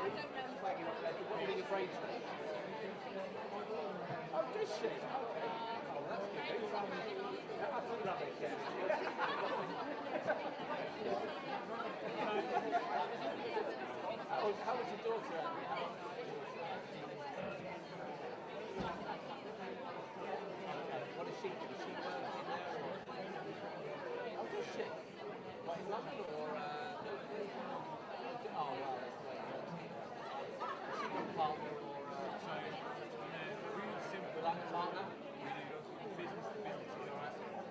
What are you afraid of? Oh, does she? Okay. Oh, that's good. I love it, yeah. How was your daughter? What is she? Does she work in there? Or? Oh, does she? What, in London or? Oh, well, that's the way it works. Has she got a partner or? Really simple. Like a partner? Business to business with our assets.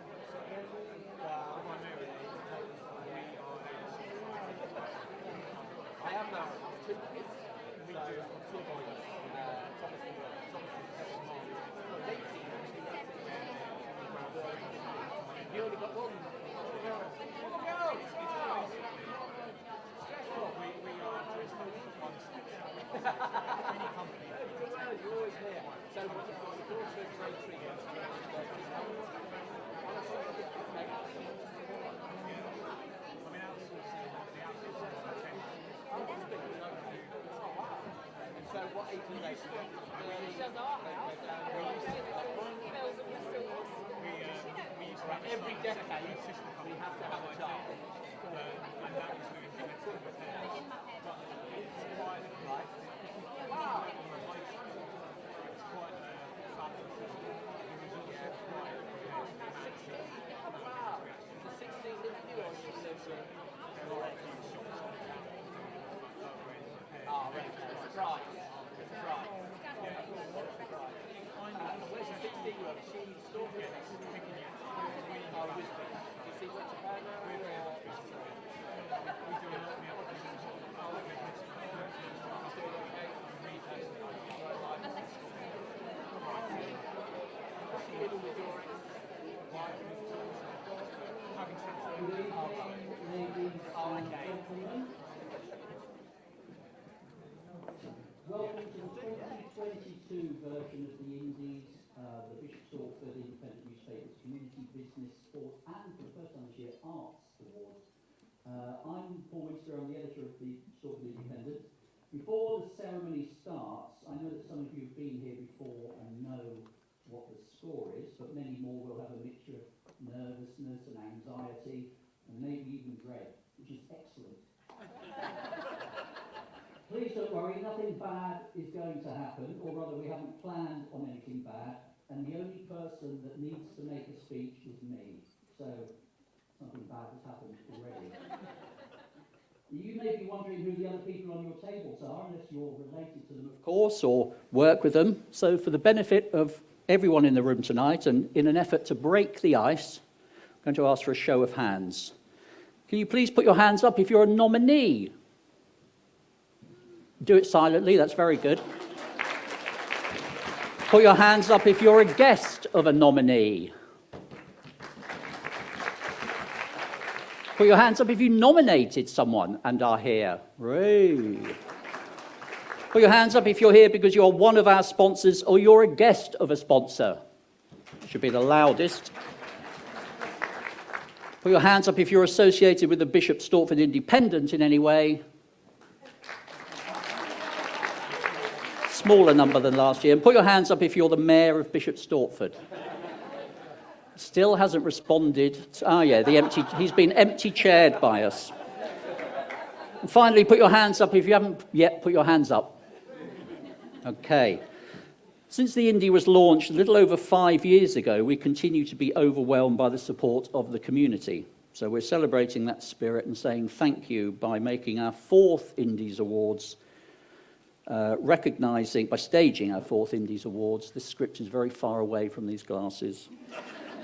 So, primarily, I am married. I have 2 kids. We do. 2 boys. Thomas and Will. Thomas is 7 months. 18. You only got one. Little girl. Stressful. We are just one step shop. Any company. You're always here. So, what your daughter is very intriguing. So what age are they? Every decade we have to have a child. And that was really good. It's quite right. Wow. It's quite wow. The 16 interview or you said oh, right. Right. Right. Where's the 16-year-old? Is she stalking us? Oh, Wisby. Do you see what's about now? We do a lot of oh, okay. He's doing okay. What's she middle with your wife? Oh, okay. Welcome to the 2022 version of the Indies, the Bishop Stortford Independent Newspapers Community Business, Sport and, for the first time this year, Arts Award. I'm Paul Winster, I'm the editor of the Stortford Independent. Before the ceremony starts, I know that some of you have been here before and know what the score is, but many more will have a mixture of nervousness and anxiety and maybe even dread, which is excellent. Please don't worry, nothing bad is going to happen, or rather we haven't planned on anything bad, and the only person that needs to make a speech is me. So, something bad has happened already. You may be wondering who the other people on your tables are, unless you're related to them, of course, or work with them. So for the benefit of everyone in the room tonight, and in an effort to break the ice, I'm going to ask for a show of hands. Can you please put your hands up if you're a nominee? Do it silently, that's very good. Put your hands up if you're a guest of a nominee. Put your hands up if you nominated someone and are here. Hooray. Put your hands up if you're here because you're one of our sponsors or you're a guest of a sponsor. Should be the loudest. Put your hands up if you're associated with the Bishop Stortford Independent in any way. Smaller number than last year. And put your hands up if you're the mayor of Bishop Stortford. Still hasn't responded. He's been empty-chaired by us. And finally, put your hands up if you haven't yet put your hands up. Okay. Since the Indie was launched a little over 5 years ago, we continue to be overwhelmed by the support of the community. So we're celebrating that spirit and saying thank you by making our 4th Indies Awards, by staging our 4th Indies Awards. This script is very far away from these glasses.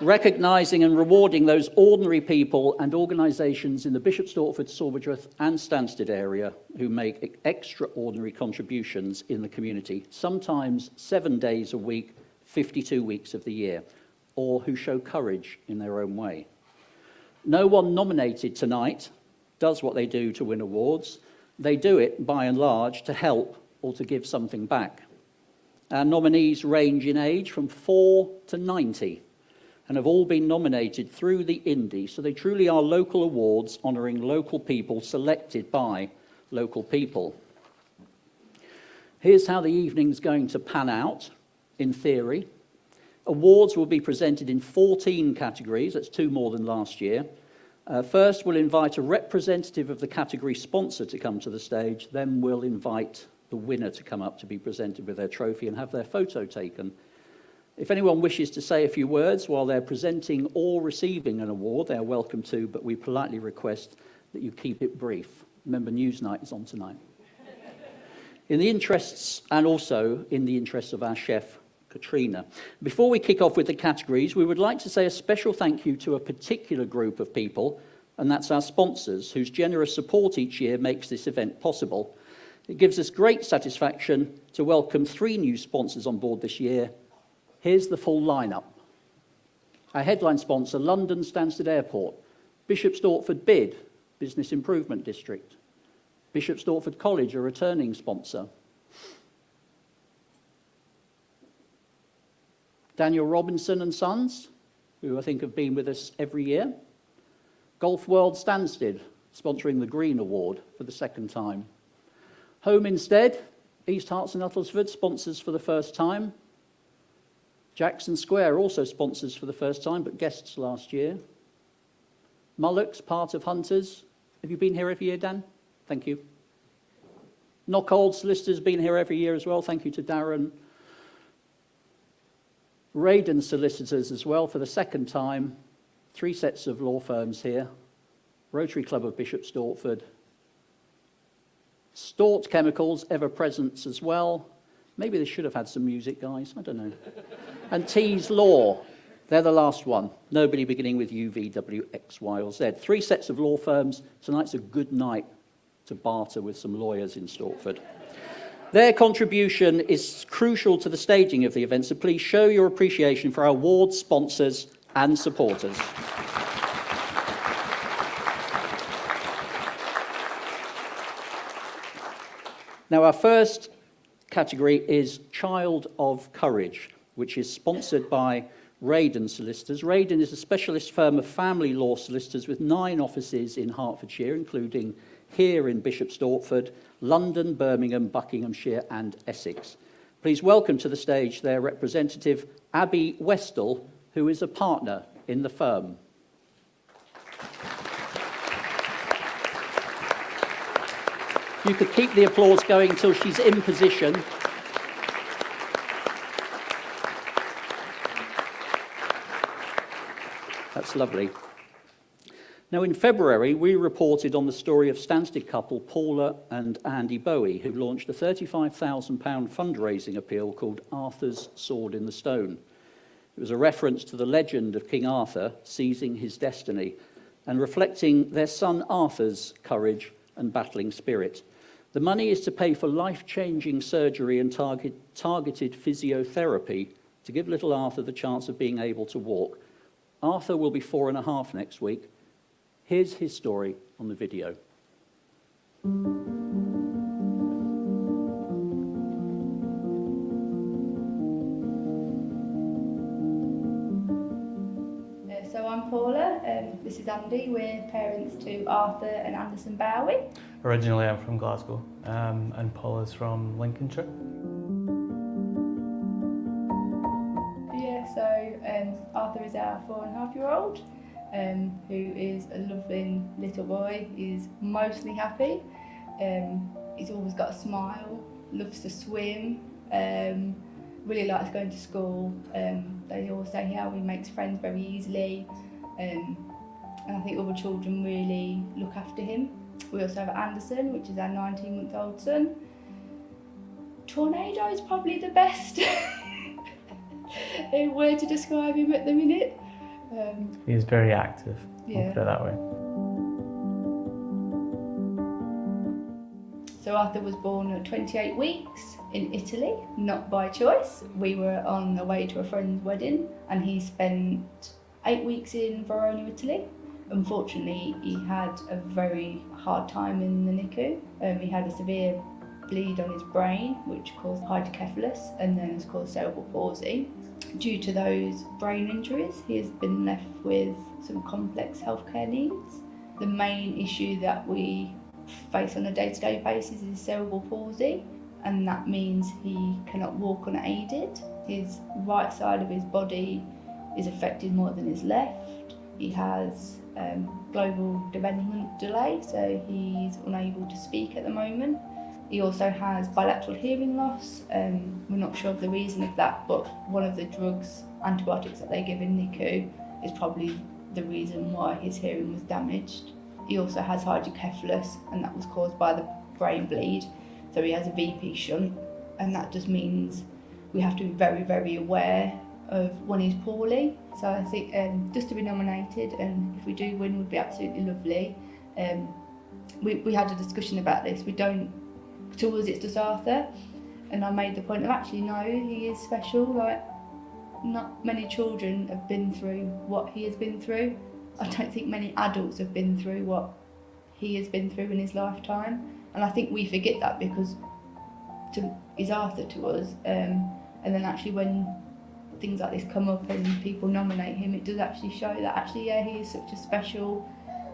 Recognising and rewarding those ordinary people and organisations in the Bishop Stortford, Sawbridgeworth and Stansted area who make extraordinary contributions in the community, sometimes 7 days a week, 52 weeks of the year, or who show courage in their own way. No one nominated tonight does what they do to win awards. They do it, by and large, to help or to give something back. Our nominees range in age from 4 to 90 and have all been nominated through the Indie, so they truly are local awards honouring local people selected by local people. Here's how the evening's going to pan out, in theory. Awards will be presented in 14 categories, that's 2 more than last year. First, we'll invite a representative of the category sponsor to come to the stage, then we'll invite the winner to come up to be presented with their trophy and have their photo taken. If anyone wishes to say a few words while they're presenting or receiving an award, they're welcome to, but we politely request that you keep it brief. Remember, Newsnight is on tonight. In the interests, and also in the interests of our chef, Katrina. Before we kick off with the categories, we would like to say a special thank you to a particular group of people, and that's our sponsors, whose generous support each year makes this event possible. It gives us great satisfaction to welcome 3 new sponsors on board this year. Here's the full lineup. Our headline sponsor, London Stansted Airport, Bishop Stortford BID, Business Improvement District, Bishop Stortford College, a returning sponsor, Daniel Robinson and Sons, who I think have been with us every year, Golf World Stansted, sponsoring the Green Award for the 2nd time, Home Instead, East Herts and Uttlesford, sponsors for the 1st time, Jackson Square, also sponsors for the 1st time, but guests last year, Mullocks, part of Hunters. Have you been here every year, Dan? Thank you. Knockhold Solicitors, been here every year as well. Thank you to Darren. Raiden Solicitors as well for the 2nd time. 3 sets of law firms here. Rotary Club of Bishop Stortford. Stort Chemicals, ever present as well. Maybe they should have had some music, guys. I don't know. And Tees Law. They're the last one. Nobody beginning with U, V, W, X, Y, or Z. 3 sets of law firms. Tonight's a good night to barter with some lawyers in Stortford. Their contribution is crucial to the staging of the event, so please show your appreciation for our award sponsors and supporters. Now, our first category is Child of Courage, which is sponsored by Raiden Solicitors. Raiden is a specialist firm of family law solicitors with 9 offices in Hertfordshire, including here in Bishop Stortford, London, Birmingham, Buckinghamshire and Essex. Please welcome to the stage their representative, Abby Westall, who is a partner in the firm. You could keep the applause going until she's in position. That's lovely. Now, in February, we reported on the story of Stansted couple Paula and Andy Bowie, who launched a £35,000 fundraising appeal called Arthur's Sword in the Stone. It was a reference to the legend of King Arthur seizing his destiny and reflecting their son Arthur's courage and battling spirit. The money is to pay for life-changing surgery and targeted physiotherapy to give little Arthur the chance of being able to walk. Arthur will be 4.5 next week. Here's his story on the video. So I'm Paula, this is Andy. We're parents to Arthur and Anderson Bowie. Originally I'm from Glasgow and Paula's from Lincolnshire. Arthur is our 4.5-year-old, who is a loving little boy. He's mostly happy. He's always got a smile, loves to swim, really likes going to school. They always say how he makes friends very easily. And I think other children really look after him. We also have Anderson, which is our 19-month-old son. Tornado is probably the best word to describe him at the minute. He's very active, yeah. I'll put it that way. So Arthur was born at 28 weeks in Italy, not by choice. We were on the way to a friend's wedding and he spent 8 weeks in Verona, Italy. Unfortunately, he had a very hard time in the NICU. He had a severe bleed on his brain, which caused hydrocephalus and then has caused cerebral palsy. Due to those brain injuries, he has been left with some complex healthcare needs. The main issue that we face on a day-to-day basis is cerebral palsy, and that means he cannot walk unaided. His right side of his body is affected more than his left. He has global development delay, so he's unable to speak at the moment. He also has bilateral hearing loss. We're not sure of the reason of that, but one of the antibiotics that they give in NICU is probably the reason why his hearing was damaged. He also has hydrocephalus, and that was caused by the brain bleed. So he has a VP shunt, and that just means we have to be very, very aware of when he's poorly. So I think just to be nominated, and if we do win, would be absolutely lovely. We had a discussion about this. To us, it's just Arthur, and I made the point of actually no, he is special. Like, not many children have been through what he has been through. I don't think many adults have been through what he has been through in his lifetime, and I think we forget that because he's Arthur to us. And then actually when things like this come up and people nominate him, it does actually show that actually, yeah, he is such a special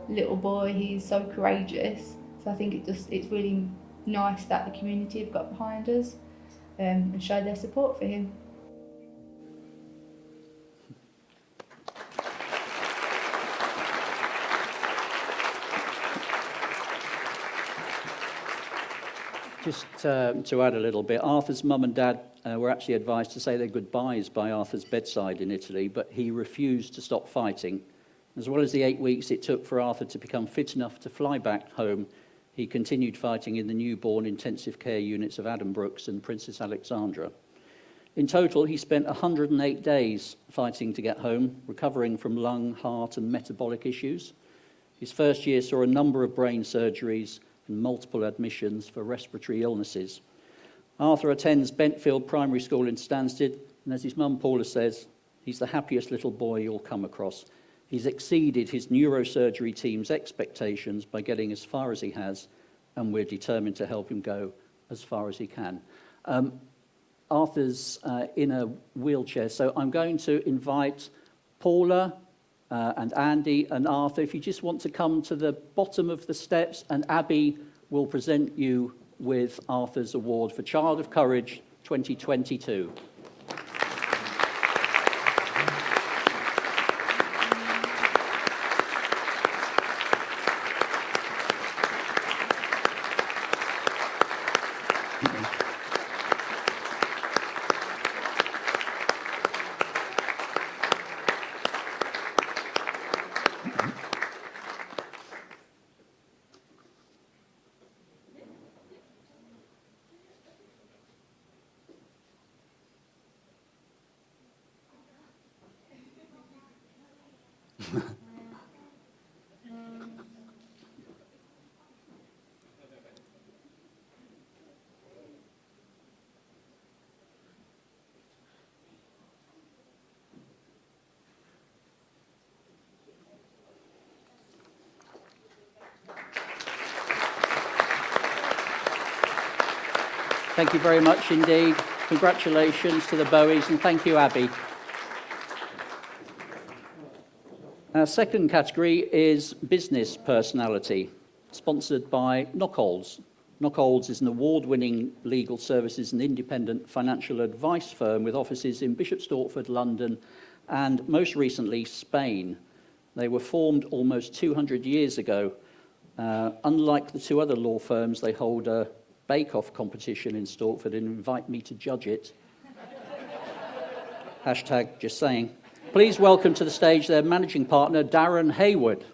little boy. He's so courageous. So I think it's really nice that the community have got behind us and show their support for him. Just to add a little bit, Arthur's mum and dad were actually advised to say their goodbyes by Arthur's bedside in Italy, but he refused to stop fighting. As well as the 8 weeks it took for Arthur to become fit enough to fly back home, he continued fighting in the newborn intensive care units of Addenbrooke's and Princess Alexandra. In total, he spent 108 days fighting to get home, recovering from lung, heart and metabolic issues. His first year saw a number of brain surgeries and multiple admissions for respiratory illnesses. Arthur attends Bentfield Primary School in Stansted, and as his mum Paula says, he's the happiest little boy you'll come across. He's exceeded his neurosurgery team's expectations by getting as far as he has, and we're determined to help him go as far as he can. Arthur's in a wheelchair, so I'm going to invite Paula and Andy and Arthur, if you just want to come to the bottom of the steps, and Abby will present you with Arthur's Award for Child of Courage 2022. Thank you very much indeed. Congratulations to the Bowies, and thank you, Abby. Our second category is business personality, sponsored by Knockholes. Knockholes is an award-winning legal services and independent financial advice firm with offices in Bishop Stortford, London, and most recently, Spain. They were formed almost 200 years ago. Unlike the two other law firms, they hold a bake-off competition in Stortford and invite me to judge it. Hashtag just saying. Please welcome to the stage their managing partner, Darren Hayward.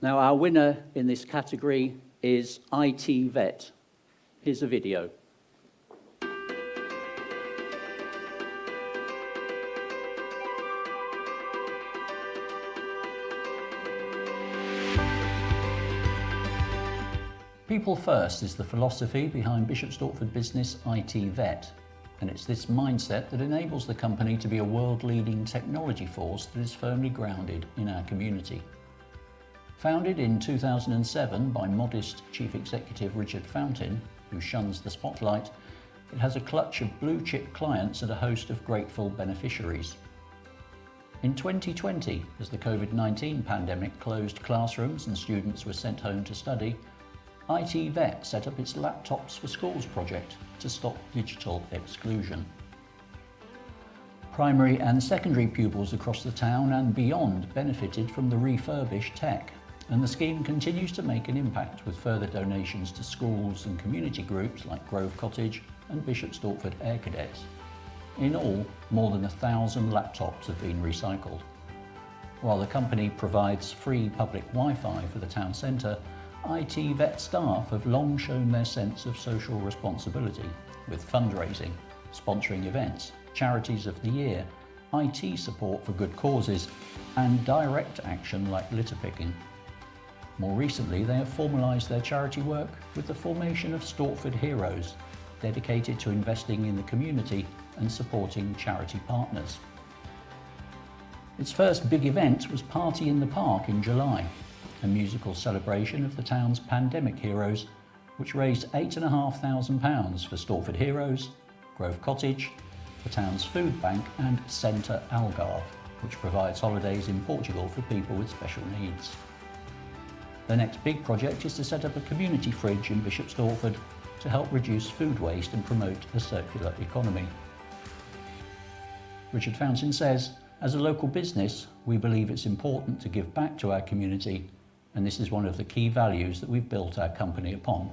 Now, our winner in this category is IT Vet. Here's a video. People first is the philosophy behind Bishop Stortford business IT Vet, and it's this mindset that enables the company to be a world-leading technology force that is firmly grounded in our community. Founded in 2007 by modest Chief Executive Richard Fountain, who shuns the spotlight, it has a clutch of blue-chip clients and a host of grateful beneficiaries. In 2020, as the COVID-19 pandemic closed classrooms and students were sent home to study, IT Vet set up its Laptops for Schools project to stop digital exclusion. Primary and secondary pupils across the town and beyond benefited from the refurbished tech, and the scheme continues to make an impact with further donations to schools and community groups like Grove Cottage and Bishop Stortford Air Cadets. In all, more than 1,000 laptops have been recycled. While the company provides free public Wi-Fi for the town centre, IT Vet staff have long shown their sense of social responsibility with fundraising, sponsoring events, charities of the year, IT support for good causes, and direct action like litter picking. More recently, they have formalised their charity work with the formation of Stortford Heroes, dedicated to investing in the community and supporting charity partners. Its first big event was Party in the Park in July, a musical celebration of the town's pandemic heroes, which raised £8,500 for Stortford Heroes, Grove Cottage, the town's food bank and Centre Algarve, which provides holidays in Portugal for people with special needs. The next big project is to set up a community fridge in Bishop Stortford to help reduce food waste and promote a circular economy. Richard Fountain says, as a local business, we believe it's important to give back to our community, and this is one of the key values that we've built our company upon.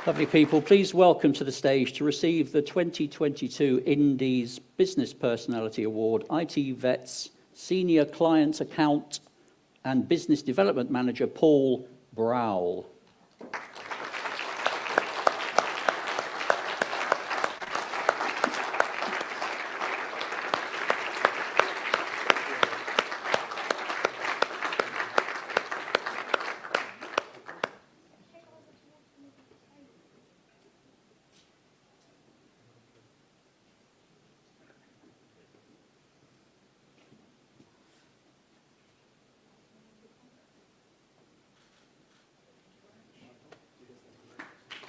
Lovely people, please welcome to the stage to receive the 2022 Indies Business Personality Award, IT Vet's Senior Client Account and Business Development Manager, Paul Browell.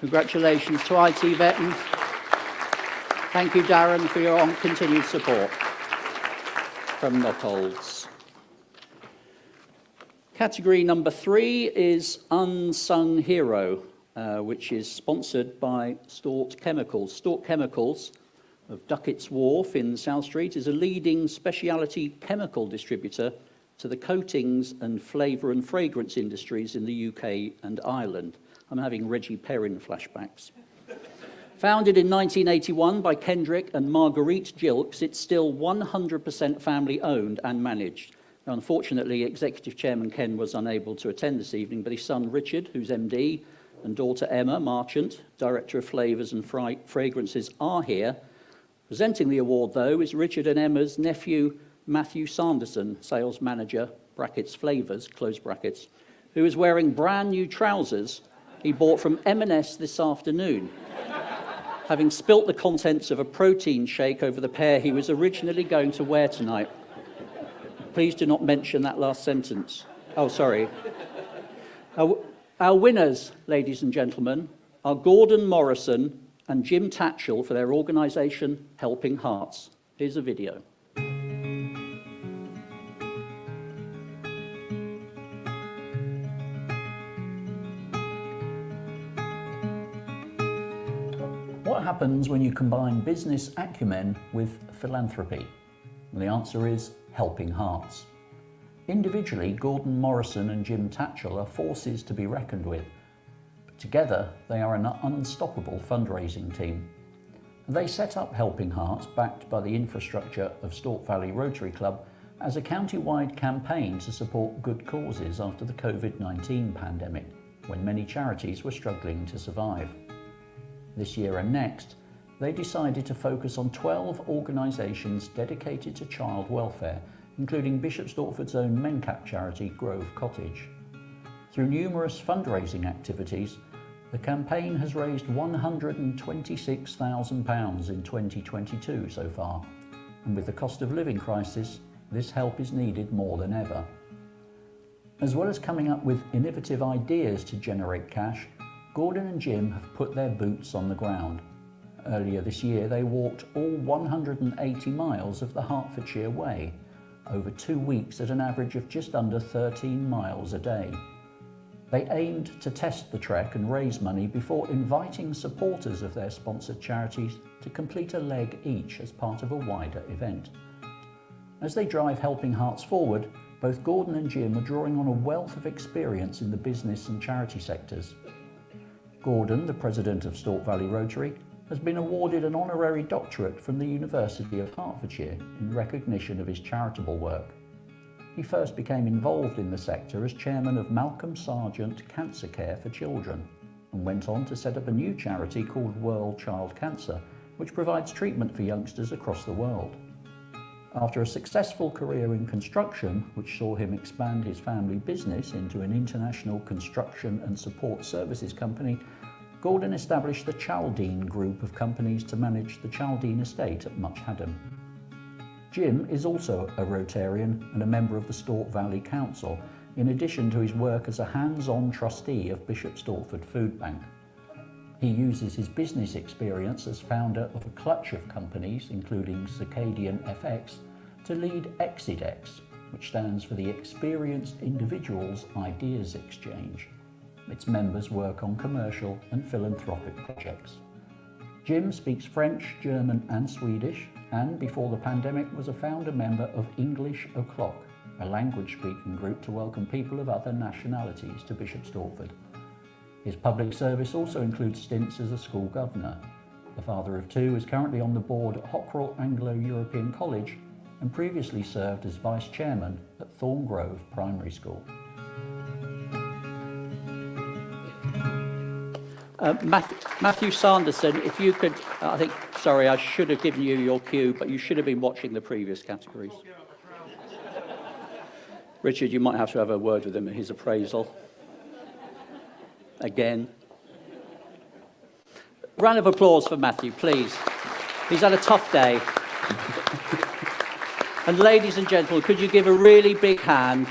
Congratulations to IT Vet, and thank you, Darren, for your continued support from Notolds. Category number 3 is Unsung Hero, which is sponsored by Stort Chemicals. Stort Chemicals of Duckett's Wharf in South Street is a leading specialty chemical distributor to the coatings and flavour and fragrance industries in the UK and Ireland. I'm having Reggie Perrin flashbacks. Founded in 1981 by Kendrick and Marguerite Gilks, it's still 100% family owned and managed. Now, unfortunately, Executive Chairman Ken was unable to attend this evening, but his son Richard, who's MD, and daughter Emma Marchant, Director of Flavours and Fragrances, are here. Presenting the award, though, is Richard and Emma's nephew, Matthew Sanderson, Sales Manager, brackets Flavours, close brackets, who is wearing brand new trousers he bought from M&S this afternoon, having spilt the contents of a protein shake over the pair he was originally going to wear tonight. Please do not mention that last sentence. Oh, sorry. Our winners, ladies and gentlemen, are Gordon Morrison and Jim Tatchell for their organisation Helping Hearts. Here's a video. What happens when you combine business acumen with philanthropy? And the answer is Helping Hearts. Individually, Gordon Morrison and Jim Tatchell are forces to be reckoned with. But together, they are an unstoppable fundraising team. They set up Helping Hearts, backed by the infrastructure of Stort Valley Rotary Club, as a county-wide campaign to support good causes after the COVID-19 pandemic, when many charities were struggling to survive. This year and next, they decided to focus on 12 organisations dedicated to child welfare, including Bishop Stortford's own MenCap charity, Grove Cottage. Through numerous fundraising activities, the campaign has raised £126,000 in 2022 so far, and with the cost of living crisis, this help is needed more than ever. As well as coming up with innovative ideas to generate cash, Gordon and Jim have put their boots on the ground. Earlier this year, they walked all 180 miles of the Hertfordshire Way, over 2 weeks at an average of just under 13 miles a day. They aimed to test the trek and raise money before inviting supporters of their sponsored charities to complete a leg each as part of a wider event. As they drive Helping Hearts forward, both Gordon and Jim are drawing on a wealth of experience in the business and charity sectors. Gordon, the president of Stork Valley Rotary, has been awarded an honorary doctorate from the University of Hertfordshire in recognition of his charitable work. He first became involved in the sector as chairman of Malcolm Sargent Cancer Care for Children, and went on to set up a new charity called World Child Cancer, which provides treatment for youngsters across the world. After a successful career in construction, which saw him expand his family business into an international construction and support services company, Gordon established the Chaldine Group of companies to manage the Chaldine estate at Much Haddon. Jim is also a Rotarian and a member of the Stork Valley Council, in addition to his work as a hands-on trustee of Bishop Stortford Food Bank. He uses his business experience as founder of a clutch of companies, including Circadian FX, to lead ExitX, which stands for the Experienced Individuals Ideas Exchange. Its members work on commercial and philanthropic projects. Jim speaks French, German and Swedish, and before the pandemic was a founder member of English O'Clock, a language-speaking group to welcome people of other nationalities to Bishop Stortford. His public service also includes stints as a school governor. The father of two is currently on the board at Hockrell Anglo-European College and previously served as vice chairman at Thorn Grove Primary School. Matthew Sanderson, if you could, sorry, I should have given you your cue, but you should have been watching the previous categories. Richard, you might have to have a word with him at his appraisal. Again. Round of applause for Matthew, please. He's had a tough day. And ladies and gentlemen, could you give a really big hand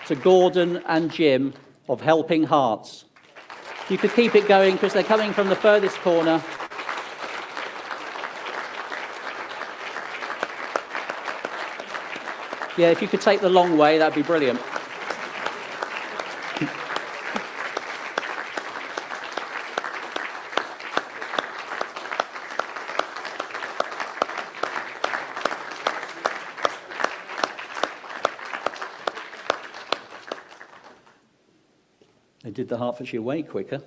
to Gordon and Jim of Helping Hearts? You could keep it going because they're coming from the furthest corner. Yeah, if you could take the long way, that'd be brilliant. They did the Hertfordshire Way quicker.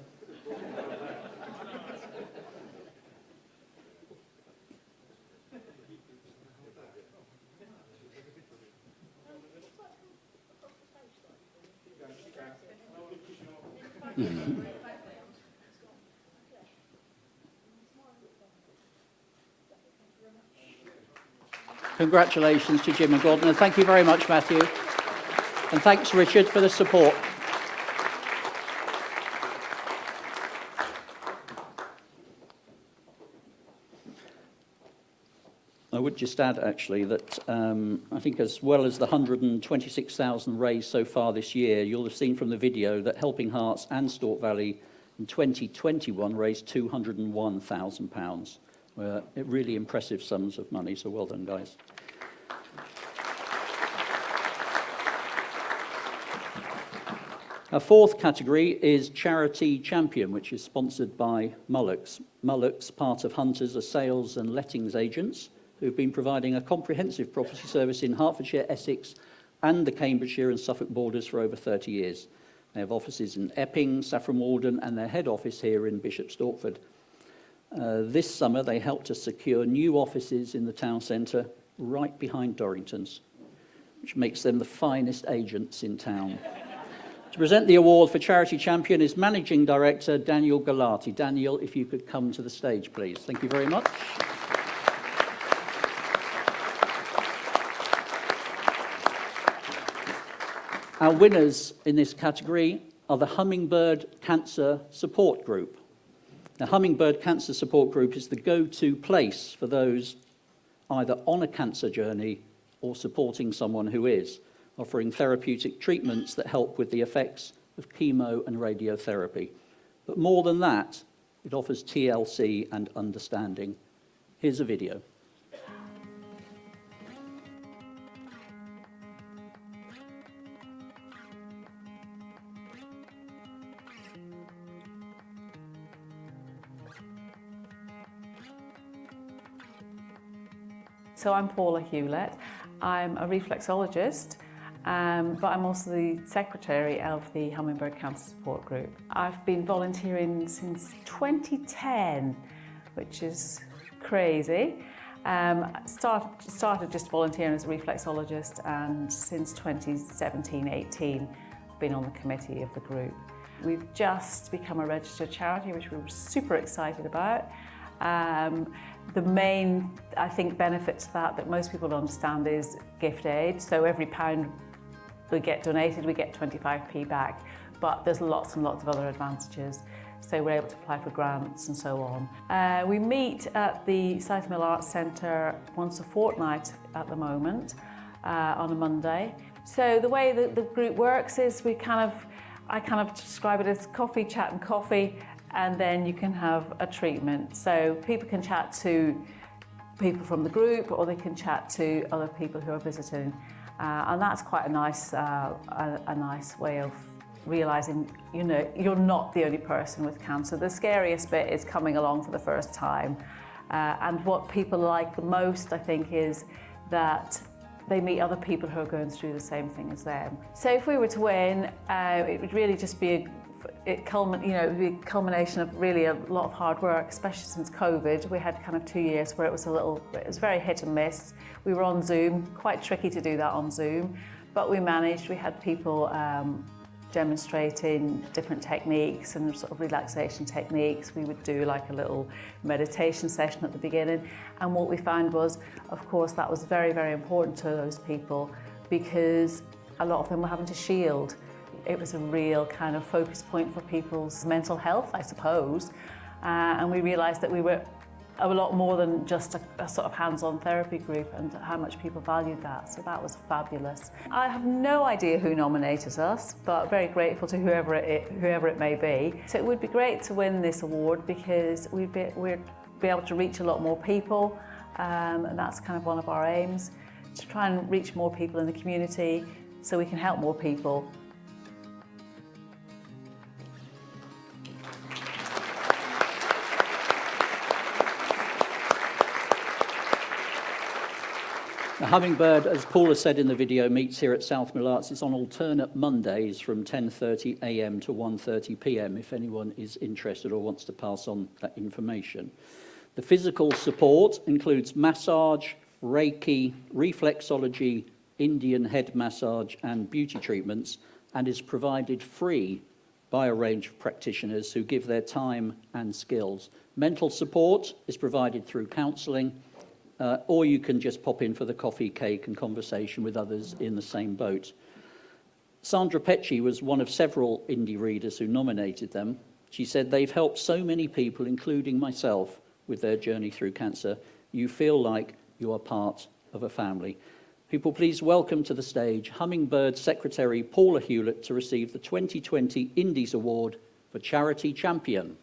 Congratulations to Jim and Gordon, and thank you very much, Matthew. And thanks, Richard, for the support. I would just add, actually, that I think as well as the 126,000 raised so far this year, you'll have seen from the video that Helping Hearts and Stork Valley in 2021 raised £201,000. Really impressive sums of money, so well done, guys. Our fourth category is Charity Champion, which is sponsored by Mullocks. Mullocks, part of Hunters, are sales and lettings agents who've been providing a comprehensive property service in Hertfordshire, Essex, and the Cambridgeshire and Suffolk borders for over 30 years. They have offices in Epping, Saffron Walden, and their head office here in Bishop Stortford. This summer, they helped us secure new offices in the town centre, right behind Dorrington's, which makes them the finest agents in town. To present the award for Charity Champion is Managing Director Daniel Galati. Daniel, if you could come to the stage, please. Thank you very much. Our winners in this category are the Hummingbird Cancer Support Group. The Hummingbird Cancer Support Group is the go-to place for those either on a cancer journey or supporting someone who is, offering therapeutic treatments that help with the effects of chemo and radiotherapy. But more than that, it offers TLC and understanding. Here's a video. So I'm Paula Hewlett. I'm a reflexologist, but I'm also the secretary of the Hummingbird Cancer Support Group. I've been volunteering since 2010, which is crazy. Started just volunteering as a reflexologist, and since 2017-18, been on the committee of the group. We've just become a registered charity, which we're super excited about. The main, I think, benefit to that most people understand is gift aid. So every pound we get donated, we get 25p back, but there's lots and lots of other advantages. So we're able to apply for grants and so on. We meet at the Southmill Arts Centre once a fortnight at the moment, on a Monday. So the way that the group works is I kind of describe it as coffee, chat and coffee, and then you can have a treatment. So people can chat to people from the group, or they can chat to other people who are visiting. And that's quite a nice way of realising, you know, you're not the only person with cancer. The scariest bit is coming along for the first time. And what people like the most, I think, is that they meet other people who are going through the same thing as them. So if we were to win, it would really just be a culmination of really a lot of hard work, especially since COVID. We had kind of 2 years where it was very hit and miss. We were on Zoom, quite tricky to do that on Zoom, but we managed. We had people demonstrating different techniques and sort of relaxation techniques. We would do like a little meditation session at the beginning, and what we found was, of course, that was very, very important to those people, because a lot of them were having to shield. It was a real kind of focus point for people's mental health, I suppose, and we realised that we were a lot more than just a sort of hands-on therapy group, and how much people valued that. So that was fabulous. I have no idea who nominated us, but very grateful to whoever it may be. So it would be great to win this award, because we'd be able to reach a lot more people, and that's kind of one of our aims, to try and reach more people in the community so we can help more people. The Hummingbird, as Paula said in the video, meets here at Southmill Arts. It's on alternate Mondays from 10:30 a.m. to 1:30 p.m. if anyone is interested or wants to pass on that information. The physical support includes massage, Reiki, reflexology, Indian head massage and beauty treatments, and is provided free by a range of practitioners who give their time and skills. Mental support is provided through counselling, or you can just pop in for the coffee, cake and conversation with others in the same boat. Sandra Pecci was one of several indie readers who nominated them. She said, "They've helped so many people, including myself, with their journey through cancer. You feel like you are part of a family." People, please welcome to the stage Hummingbird Secretary Paula Hewlett to receive the 2020 Indies Award for Charity Champion.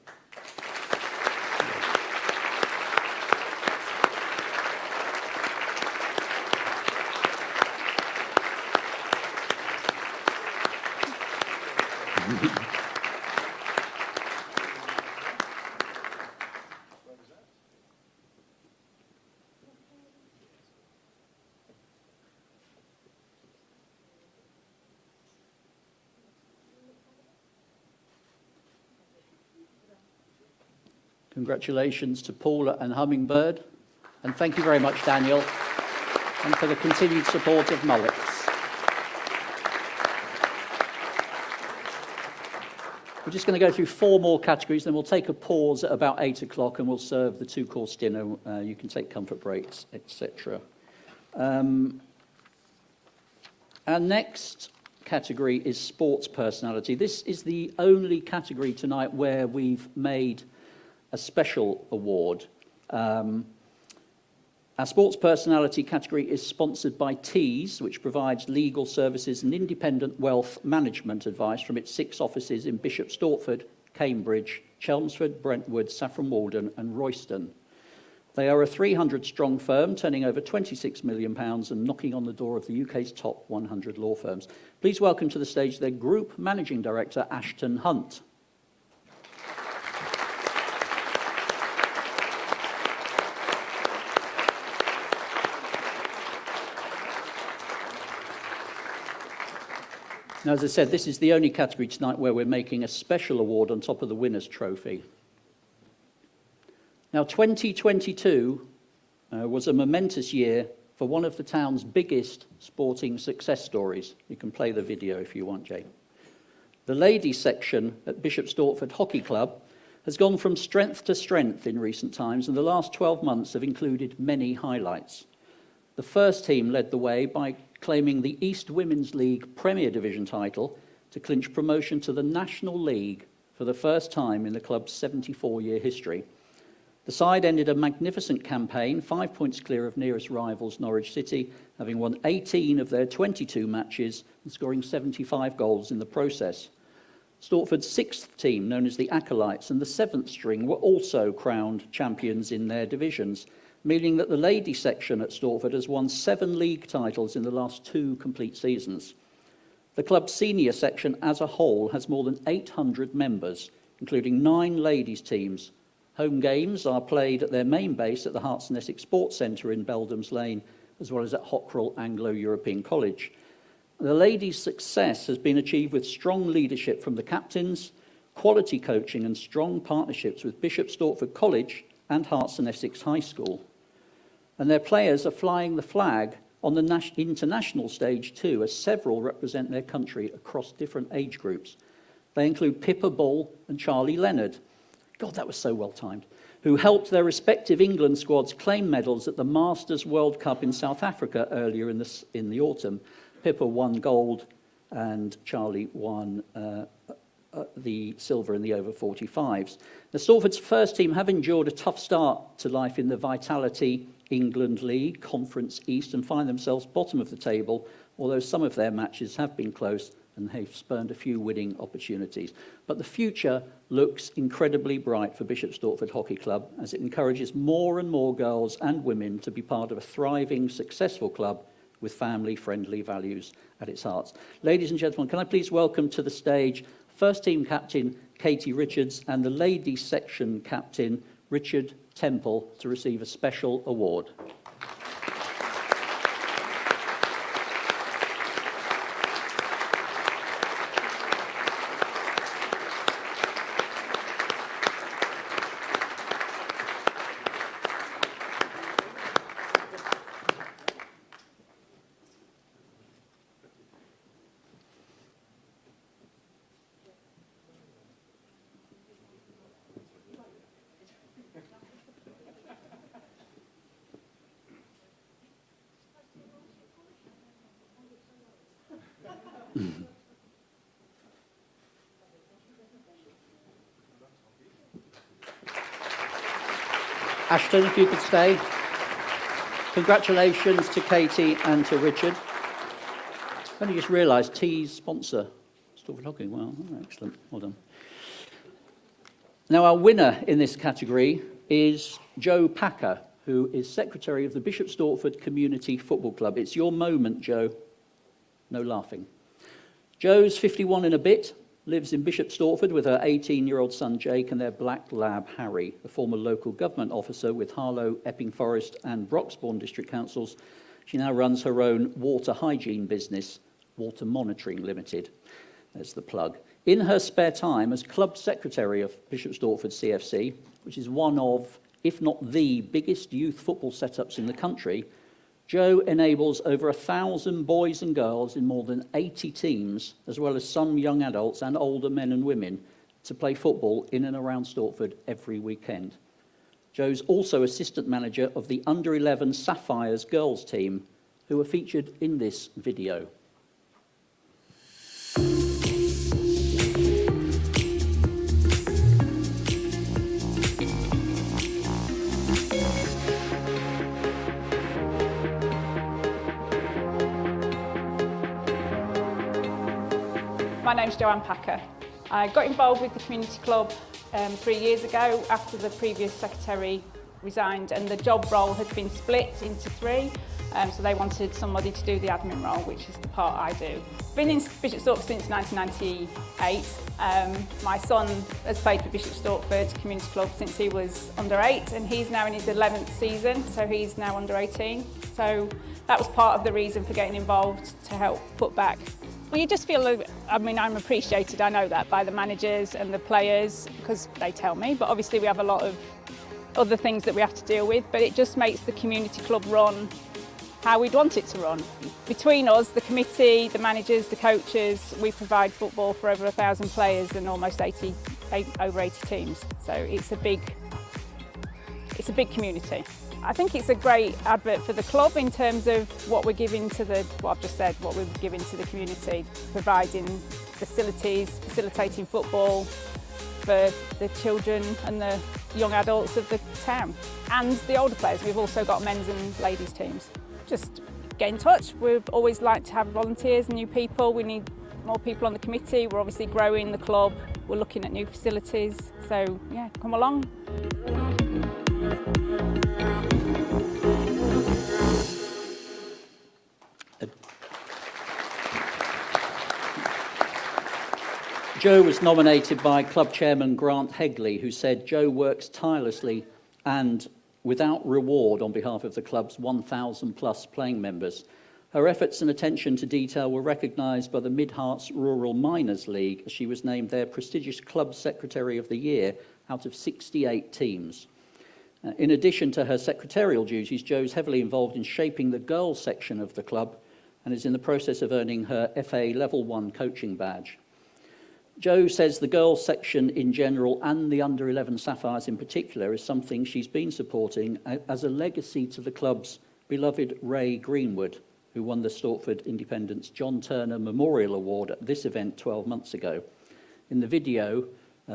Congratulations to Paula and Hummingbird, and thank you very much, Daniel, and for the continued support of Mullets. We're just going to go through 4 more categories, then we'll take a pause at about 8 o'clock and we'll serve the 2-course dinner. You can take comfort breaks, etc. Our next category is sports personality. This is the only category tonight where we've made a special award. Our sports personality category is sponsored by Tees, which provides legal services and independent wealth management advice from its 6 offices in Bishop Stortford, Cambridge, Chelmsford, Brentwood, Saffron Walden and Royston. They are a 300-strong firm, turning over £26 million and knocking on the door of the UK's top 100 law firms. Please welcome to the stage their Group Managing Director, Ashton Hunt. Now, as I said, this is the only category tonight where we're making a special award on top of the winner's trophy. Now, 2022 was a momentous year for one of the town's biggest sporting success stories. You can play the video if you want, Jay. The ladies section at Bishop Stortford Hockey Club has gone from strength to strength in recent times, and the last 12 months have included many highlights. The first team led the way by claiming the East Women's League Premier Division title to clinch promotion to the National League for the first time in the club's 74-year history. The side ended a magnificent campaign, 5 points clear of nearest rivals Norwich City, having won 18 of their 22 matches and scoring 75 goals in the process. Stortford's 6th team, known as the Acolytes, and the 7th string were also crowned champions in their divisions, meaning that the ladies section at Stortford has won 7 league titles in the last 2 complete seasons. The club's senior section as a whole has more than 800 members, including 9 ladies teams. Home games are played at their main base at the Herts and Essex Sports Centre in Beldhams Lane, as well as at Hockrell Anglo-European College. The ladies' success has been achieved with strong leadership from the captains, quality coaching and strong partnerships with Bishop Stortford College and Herts and Essex High School. And their players are flying the flag on the international stage too, as several represent their country across different age groups. They include Pippa Bull and Charlie Leonard. God, that was so well timed. Who helped their respective England squads claim medals at the Masters World Cup in South Africa earlier in the autumn. Pippa won gold and Charlie won the silver in the over 45s. The Stortford's first team have endured a tough start to life in the Vitality England League, Conference East, and find themselves bottom of the table, although some of their matches have been close and they've spurned a few winning opportunities. But the future looks incredibly bright for Bishop Stortford Hockey Club as it encourages more and more girls and women to be part of a thriving, successful club with family-friendly values at its heart. Ladies and gentlemen, can I please welcome to the stage first team captain Katie Richards and the ladies section captain Richard Temple to receive a special award. Ashton, if you could stay. Congratulations to Katie and to Richard. I only just realised Tees sponsor Stortford Hockey. Well, excellent. Well done. Now, our winner in this category is Joe Packer, who is Secretary of the Bishop Stortford Community Football Club. It's your moment, Joe. No laughing. Joe's 51 and a bit, lives in Bishop Stortford with her 18-year-old son Jake and their black lab Harry, a former local government officer with Harlow, Epping Forest and Broxbourne district councils. She now runs her own water hygiene business, Water Monitoring Limited. There's the plug. In her spare time as club secretary of Bishop Stortford CFC, which is one of, if not the biggest youth football setups in the country, Joe enables over 1,000 boys and girls in more than 80 teams, as well as some young adults and older men and women, to play football in and around Stortford every weekend. Joe's also assistant manager of the under-11 Sapphires girls team, who are featured in this video. My name's Joanne Packer. I got involved with the community club 3 years ago after the previous secretary resigned, and the job role had been split into three, so they wanted somebody to do the admin role, which is the part I do. Been in Bishop Stortford since 1998. My son has played for Bishop Stortford Community Club since he was under 8, and he's now in his 11th season, so he's now under 18. So that was part of the reason for getting involved, to help put back. Well, you just feel, I mean, I'm appreciated, I know that, by the managers and the players, because they tell me, but obviously we have a lot of other things that we have to deal with, but it just makes the community club run how we'd want it to run. Between us, the committee, the managers, the coaches, we provide football for over 1,000 players and almost over 80 teams. So it's a big community. I think it's a great advert for the club in terms of what we're giving to what I've just said, what we're giving to the community, providing facilities, facilitating football for the children and the young adults of the town. And the older players, we've also got men's and ladies teams. Just get in touch. We'd always like to have volunteers, new people. We need more people on the committee. We're obviously growing the club. We're looking at new facilities. So yeah, come along. Jo was nominated by club chairman Grant Hegley, who said Jo works tirelessly and without reward on behalf of the club's 1,000 plus playing members. Her efforts and attention to detail were recognised by the Mid-Herts Rural Miners League, as she was named their prestigious club secretary of the year out of 68 teams. In addition to her secretarial duties, Jo's heavily involved in shaping the girls section of the club and is in the process of earning her FA Level 1 coaching badge. Jo says the girls section in general and the under-11 Sapphires in particular is something she's been supporting as a legacy to the club's beloved Ray Greenwood, who won the Stortford Independent's John Turner Memorial Award at this event 12 months ago. In the video,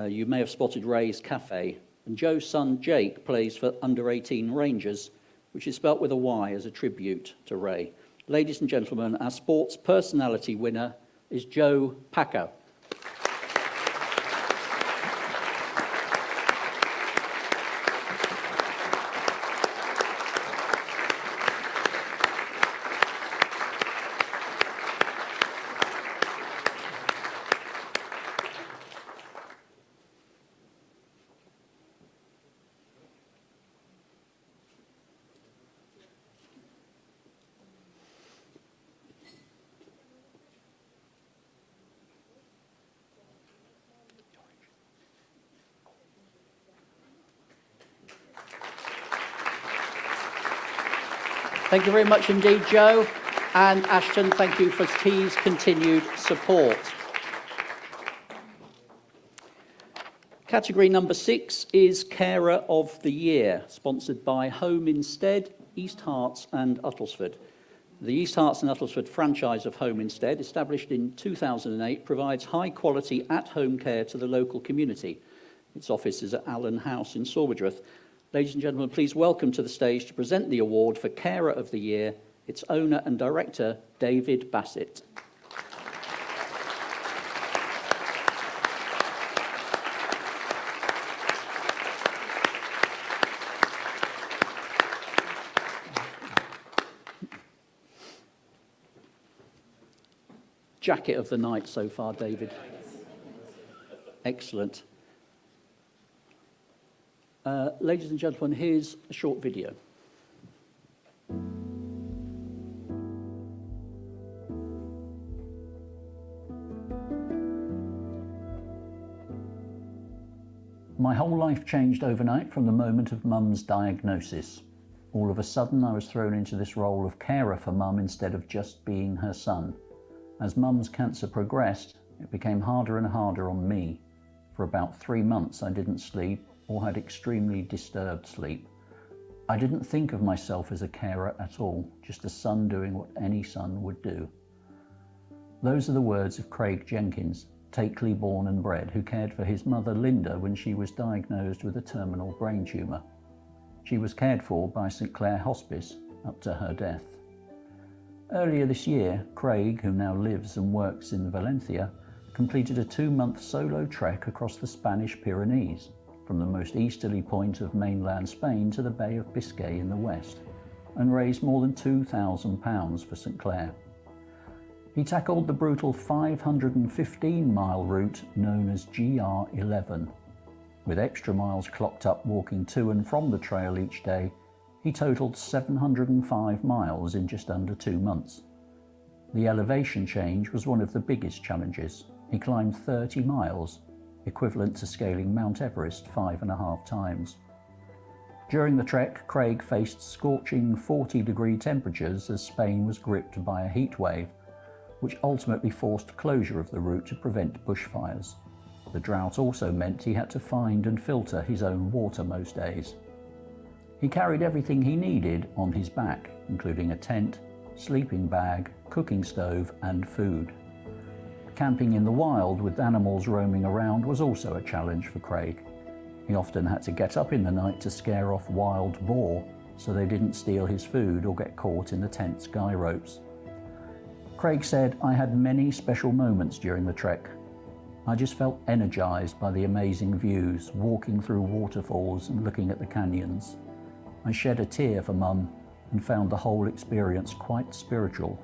you may have spotted Ray's cafe, and Jo's son Jake plays for under-18 Rangers, which is spelt with a Y as a tribute to Ray. Ladies and gentlemen, our sports personality winner is Jo Packer. Thank you very much indeed, Jo. And Ashton, thank you for T's continued support. Category number 6 is Carer of the Year, sponsored by Home Instead, East Herts and Uttlesford. The East Herts and Uttlesford franchise of Home Instead, established in 2008, provides high-quality at-home care to the local community. Its office is at Allen House in Sawbridgeworth. Ladies and gentlemen, please welcome to the stage to present the award for Carer of the Year, its owner and director, David Bassett. Jacket of the night so far, David. Excellent. Ladies and gentlemen, here's a short video. My whole life changed overnight from the moment of Mum's diagnosis. All of a sudden, I was thrown into this role of carer for Mum instead of just being her son. As Mum's cancer progressed, it became harder and harder on me. For about 3 months, I didn't sleep or had extremely disturbed sleep. I didn't think of myself as a carer at all, just a son doing what any son would do. Those are the words of Craig Jenkins, Takeley born and bred, who cared for his mother Linda when she was diagnosed with a terminal brain tumour. She was cared for by St Clair Hospice up to her death. Earlier this year, Craig, who now lives and works in Valencia, completed a 2-month solo trek across the Spanish Pyrenees, from the most easterly point of mainland Spain to the Bay of Biscay in the west, and raised more than £2,000 for St Clair. He tackled the brutal 515-mile route known as GR11. With extra miles clocked up walking to and from the trail each day, he totalled 705 miles in just under 2 months. The elevation change was one of the biggest challenges. He climbed 30 miles, equivalent to scaling Mount Everest 5.5 times. During the trek, Craig faced scorching 40-degree temperatures as Spain was gripped by a heat wave, which ultimately forced closure of the route to prevent bushfires. The drought also meant he had to find and filter his own water most days. He carried everything he needed on his back, including a tent, sleeping bag, cooking stove, and food. Camping in the wild with animals roaming around was also a challenge for Craig. He often had to get up in the night to scare off wild boar so they didn't steal his food or get caught in the tent's guy ropes. Craig said, "I had many special moments during the trek. I just felt energized by the amazing views, walking through waterfalls and looking at the canyons. I shed a tear for Mum and found the whole experience quite spiritual.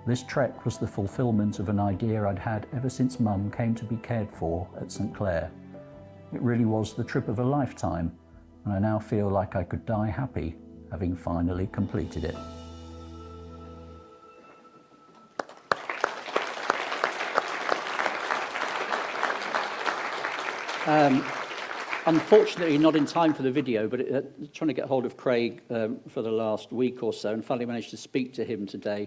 This trek was the fulfillment of an idea I'd had ever since Mum came to be cared for at St Clair. It really was the trip of a lifetime, and I now feel like I could die happy, having finally completed it." Unfortunately, not in time for the video, but trying to get hold of Craig for the last week or so, and finally managed to speak to him today.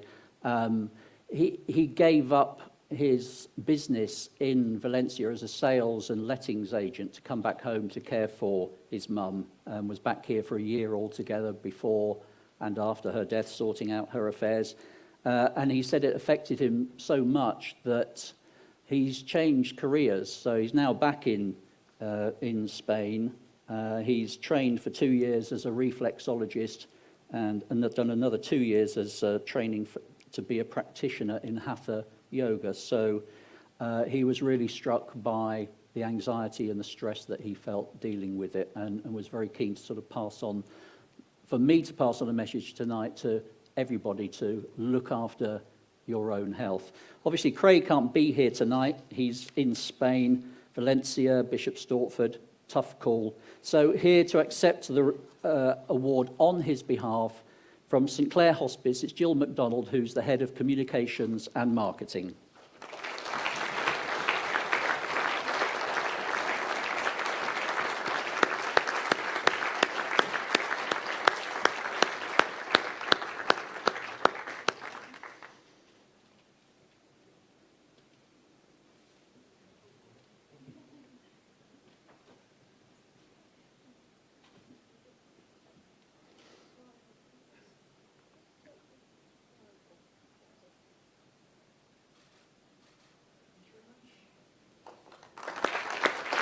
He gave up his business in Valencia as a sales and lettings agent to come back home to care for his mum, and was back here for a year altogether before and after her death, sorting out her affairs. And he said it affected him so much that he's changed careers. So he's now back in Spain. He's trained for 2 years as a reflexologist and done another 2 years as training to be a practitioner in Hatha yoga. So he was really struck by the anxiety and the stress that he felt dealing with it, and was very keen to sort of pass on, for me to pass on a message tonight to everybody to look after your own health. Obviously, Craig can't be here tonight. He's in Spain, Valencia, Bishop Stortford, tough call. So here to accept the award on his behalf from St Clair Hospice, it's Jill McDonald, who's the Head of Communications and Marketing.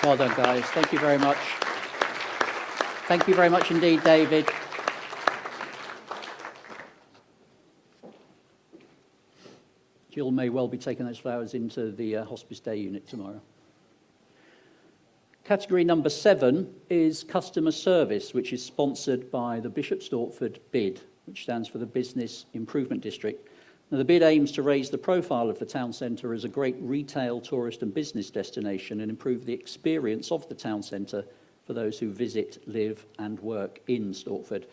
Well done, guys. Thank you very much. Thank you very much indeed, David. Jill may well be taking those flowers into the Hospice Day unit tomorrow. Category number 7 is customer service, which is sponsored by the Bishop Stortford BID, which stands for the Business Improvement District. Now, the BID aims to raise the profile of the town centre as a great retail, tourist and business destination and improve the experience of the town centre for those who visit, live and work in Stortford.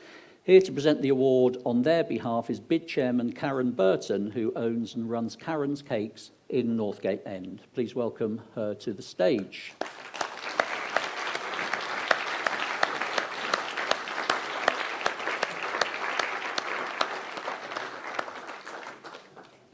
Here to present the award on their behalf is BID Chairman Karen Burton, who owns and runs Karen's Cakes in Northgate End. Please welcome her to the stage.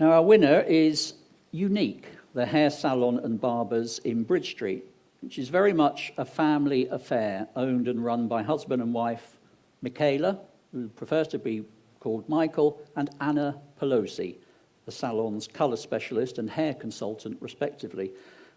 Now, our winner is Unique, the hair salon and barbers in Bridge Street, which is very much a family affair, owned and run by husband and wife Michaela, who prefers to be called Michael, and Anna Pelosi, the salon's colour specialist and hair consultant, respectively.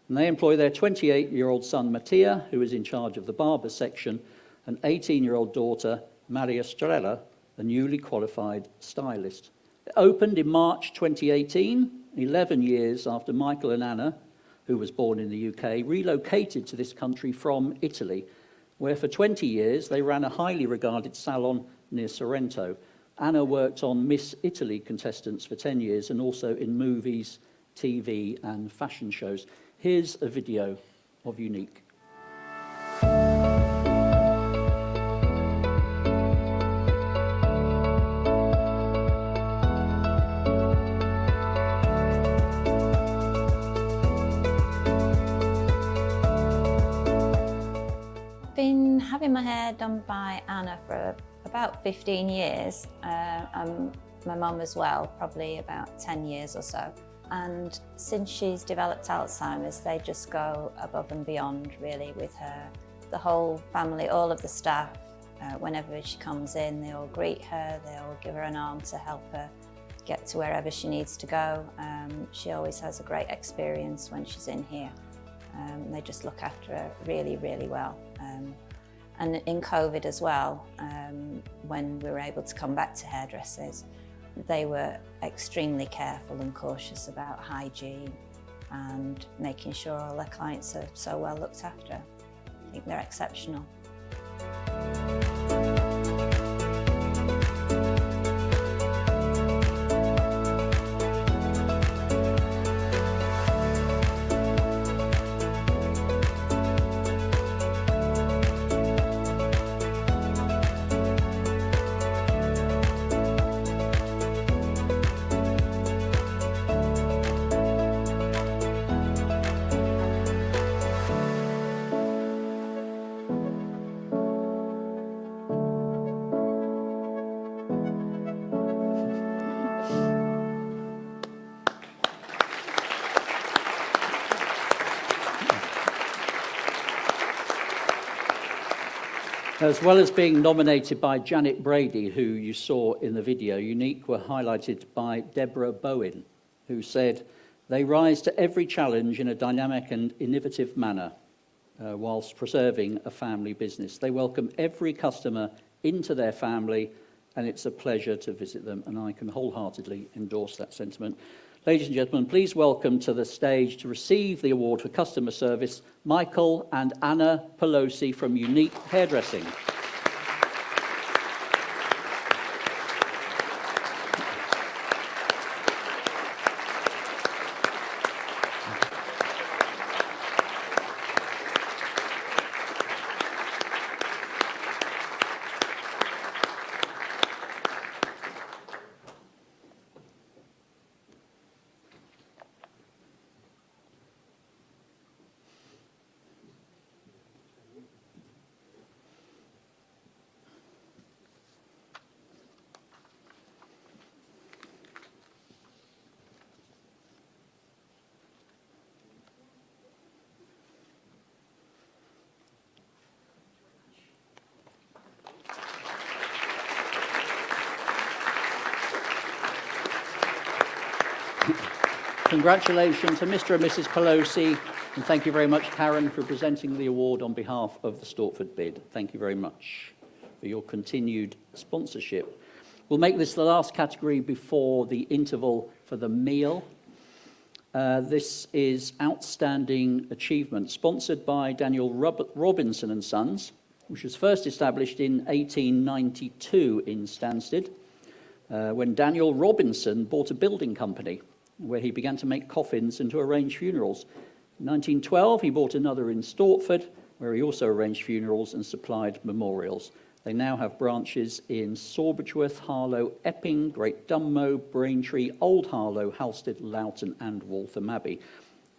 And they employ their 28-year-old son, Mattia, who is in charge of the barber section, and 18-year-old daughter, Maria Strella, a newly qualified stylist. It opened in March 2018, 11 years after Michael and Anna who was born in the UK, relocated to this country from Italy, where for 20 years they ran a highly regarded salon near Sorrento. Anna worked on Miss Italy contestants for 10 years and also in movies, TV and fashion shows. Here's a video of Unique. Been having my hair done by Anna for about 15 years, and my mum as well, probably about 10 years or so. And since she's developed Alzheimer's, they just go above and beyond really with her. The whole family, all of the staff, whenever she comes in, they all greet her, they all give her an arm to help her get to wherever she needs to go. She always has a great experience when she's in here. They just look after her really, really well. And in COVID as well, when we were able to come back to hairdressers, they were extremely careful and cautious about hygiene and making sure all their clients are so well looked after. I think they're exceptional. As well as being nominated by Janet Brady, who you saw in the video, Unique were highlighted by Deborah Bowen, who said, "They rise to every challenge in a dynamic and innovative manner, whilst preserving a family business. They welcome every customer into their family, and it's a pleasure to visit them," and I can wholeheartedly endorse that sentiment. Ladies and gentlemen, please welcome to the stage to receive the award for customer service, Michael and Anna Pelosi from Unique Hairdressing. Congratulations to Mr. and Mrs. Pelosi, and thank you very much, Karen, for presenting the award on behalf of the Stortford bid. Thank you very much for your continued sponsorship. We'll make this the last category before the interval for the meal. This is Outstanding Achievement, sponsored by Daniel Robinson and Sons, which was first established in 1892 in Stansted, when Daniel Robinson bought a building company where he began to make coffins and to arrange funerals. In 1912, he bought another in Stortford, where he also arranged funerals and supplied memorials. They now have branches in Sawbridgeworth, Harlow, Epping, Great Dunmow, Braintree, Old Harlow, Halstead, Loughton and Waltham Abbey.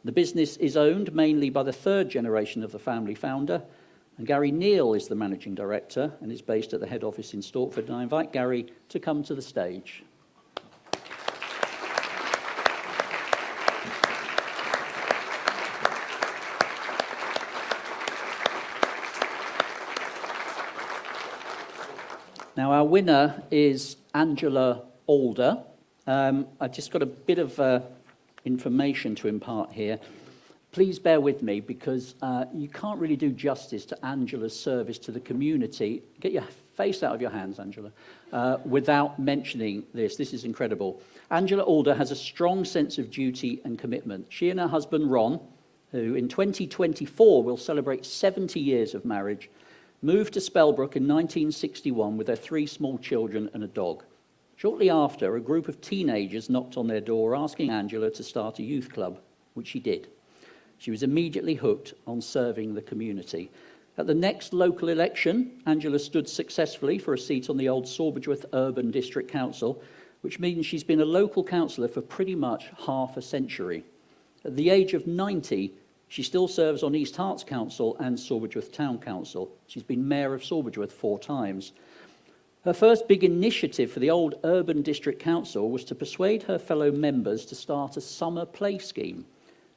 The business is owned mainly by the third generation of the family founder, and Gary Neal is the managing director and is based at the head office in Stortford. And I invite Gary to come to the stage. Now, our winner is Angela Alder. I've just got a bit of information to impart here. Please bear with me, because you can't really do justice to Angela's service to the community. Get your face out of your hands, Angela, without mentioning this. This is incredible. Angela Alder has a strong sense of duty and commitment. She and her husband, Ron, who in 2024 will celebrate 70 years of marriage, moved to Spellbrook in 1961 with their 3 small children and a dog. Shortly after, a group of teenagers knocked on their door asking Angela to start a youth club, which she did. She was immediately hooked on serving the community. At the next local election, Angela stood successfully for a seat on the old Sawbridgeworth Urban District Council, which means she's been a local councillor for pretty much half a century. At the age of 90, she still serves on East Herts Council and Sawbridgeworth Town Council. She's been Mayor of Sawbridgeworth 4 times. Her first big initiative for the old Urban District Council was to persuade her fellow members to start a summer play scheme.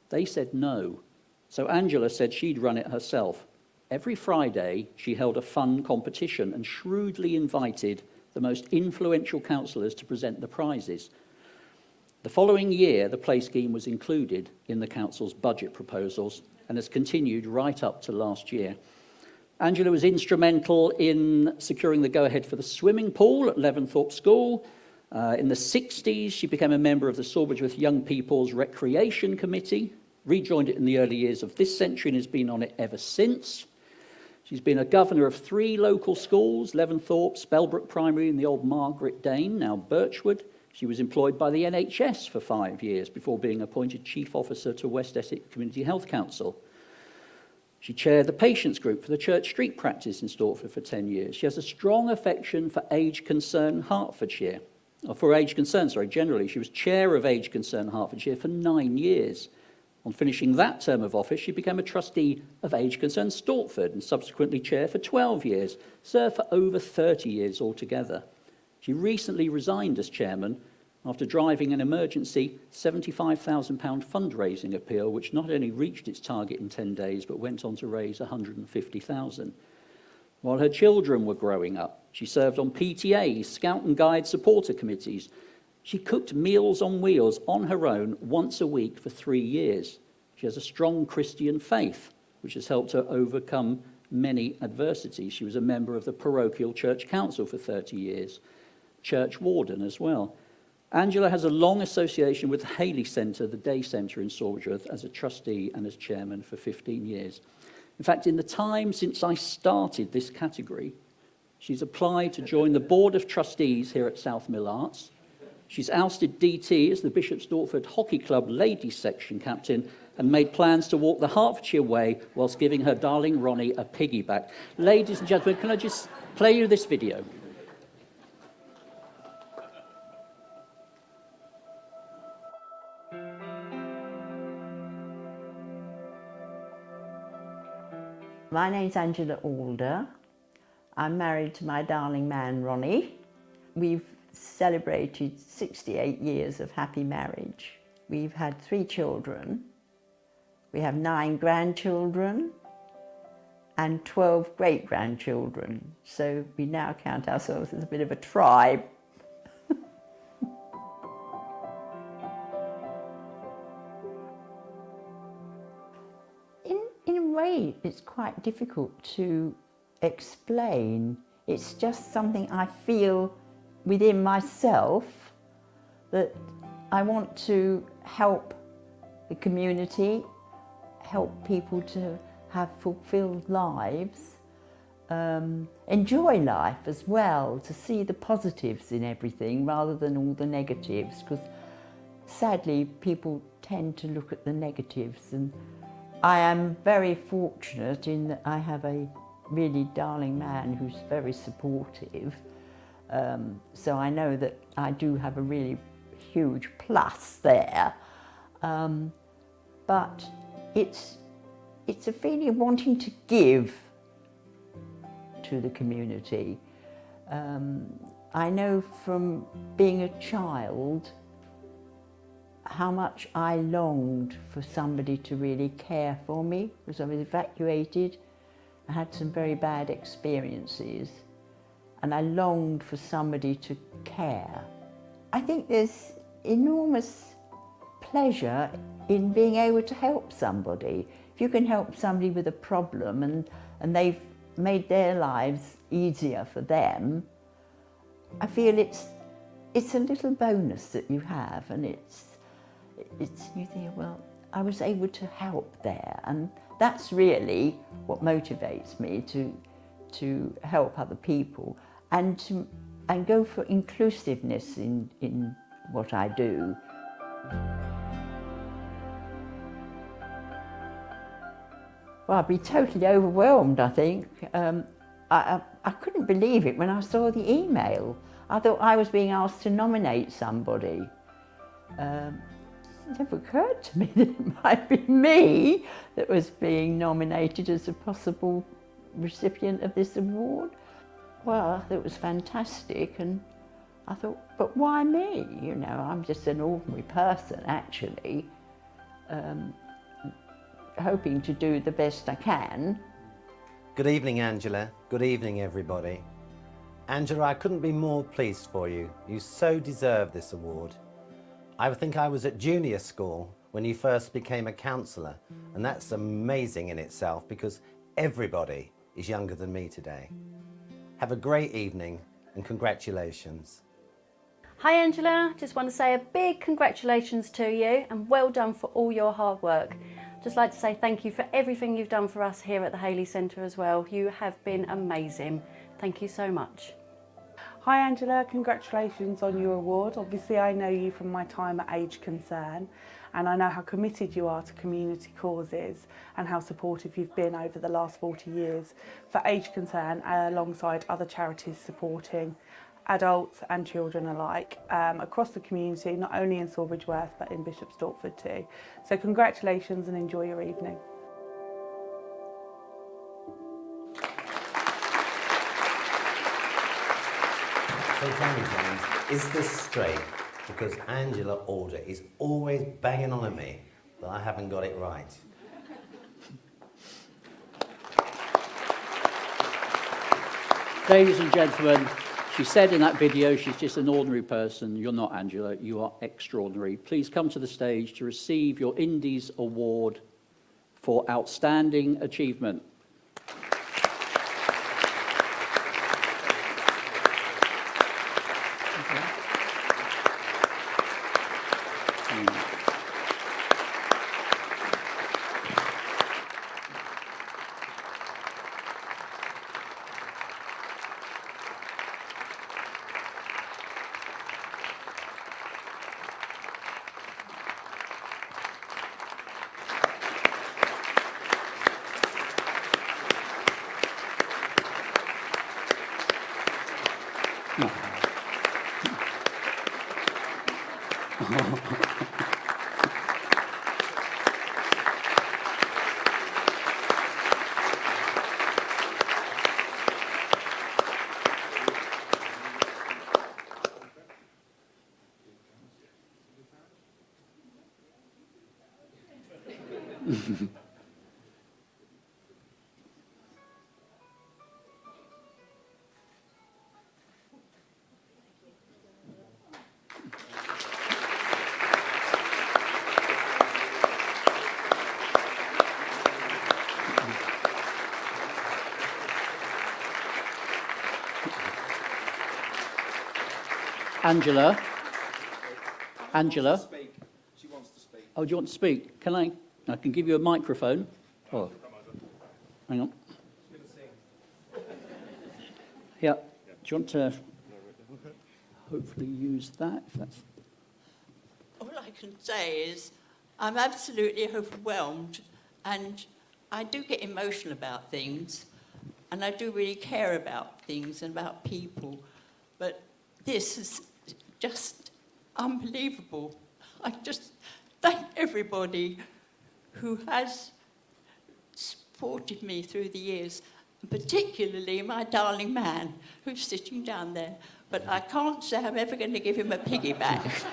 They said no, so Angela said she'd run it herself. Every Friday, she held a fun competition and shrewdly invited the most influential councillors to present the prizes. The following year, the play scheme was included in the council's budget proposals and has continued right up to last year. Angela was instrumental in securing the go-ahead for the swimming pool at Leventhorpe School. In the 60s, she became a member of the Sawbridgeworth Young People's Recreation Committee, rejoined it in the early years of this century and has been on it ever since. She's been a governor of 3 local schools, Leventhorpe, Spellbrook Primary and the old Margaret Dane, now Birchwood. She was employed by the NHS for 5 years before being appointed Chief Officer to West Essex Community Health Council. She chaired the patients group for the Church Street practice in Stortford for 10 years. She has a strong affection for Age Concern Hertfordshire, generally. She was chair of Age Concern Hertfordshire for 9 years. On finishing that term of office, she became a trustee of Age Concern Stortford and subsequently chair for 12 years, served for over 30 years altogether. She recently resigned as chairman after driving an emergency £75,000 fundraising appeal, which not only reached its target in 10 days, but went on to raise £150,000. While her children were growing up, she served on PTAs, Scout and Guide supporter committees. She cooked Meals on Wheels on her own once a week for 3 years. She has a strong Christian faith, which has helped her overcome many adversities. She was a member of the Parochial Church Council for 30 years, church warden as well. Angela has a long association with the Haley Centre, the day centre in Sawbridgeworth, as a trustee and as chairman for 15 years. In fact, in the time since I started this category, she's applied to join the Board of Trustees here at South Mill Arts. She's ousted DT as the Bishop's Stortford Hockey Club ladies section captain and made plans to walk the Hertfordshire way whilst giving her darling Ronnie a piggyback. Ladies and gentlemen, can I just play you this video? My name's Angela Alder. I'm married to my darling man, Ronnie. We've celebrated 68 years of happy marriage. We've had 3 children. We have 9 grandchildren and 12 great-grandchildren. So we now count ourselves as a bit of a tribe. In a way, it's quite difficult to explain. It's just something I feel within myself that I want to help the community, help people to have fulfilled lives, enjoy life as well, to see the positives in everything rather than all the negatives, because sadly people tend to look at the negatives. And I am very fortunate in that I have a really darling man who's very supportive. So I know that I do have a really huge plus there. But it's a feeling of wanting to give to the community. I know from being a child how much I longed for somebody to really care for me, because I was evacuated. I had some very bad experiences, and I longed for somebody to care. I think there's enormous pleasure in being able to help somebody. If you can help somebody with a problem and they've made their lives easier for them, I feel it's a little bonus that you have, and you think, well, I was able to help there, and that's really what motivates me to help other people and go for inclusiveness in what I do. Well, I'd be totally overwhelmed, I think. I couldn't believe it when I saw the email. I thought I was being asked to nominate somebody. It never occurred to me that it might be me that was being nominated as a possible recipient of this award. Well, I thought it was fantastic, and I thought, but why me? You know, I'm just an ordinary person, actually, hoping to do the best I can. Good evening, Angela. Good evening, everybody. Angela, I couldn't be more pleased for you. You so deserve this award. I think I was at junior school when you first became a councillor, and that's amazing in itself because everybody is younger than me today. Have a great evening and congratulations. Hi Angela, just want to say a big congratulations to you and well done for all your hard work. Just like to say thank you for everything you've done for us here at the Hayley Centre as well. You have been amazing. Thank you so much. Hi Angela, congratulations on your award. Obviously I know you from my time at Age Concern, and I know how committed you are to community causes and how supportive you've been over the last 40 years for Age Concern alongside other charities supporting adults and children alike across the community, not only in Sawbridge Worth but in Bishop Stortford too. So congratulations and enjoy your evening. So tell me, James, is this straight? Because Angela Alder is always banging on at me that I haven't got it right. Ladies and gentlemen, she said in that video she's just an ordinary person. You're not, Angela. You are extraordinary. Please come to the stage to receive your Indies Award for Outstanding Achievement. Angela? She wants to speak. Oh, do you want to speak? Can I can give you a microphone. Oh, hang on. Yeah. Do you want to hopefully use that? If that's... All I can say is I'm absolutely overwhelmed, and I do get emotional about things, and I do really care about things and about people, but this is just unbelievable. I just thank everybody who has supported me through the years, and particularly my darling man who's sitting down there, but I can't say I'm ever going to give him a piggyback.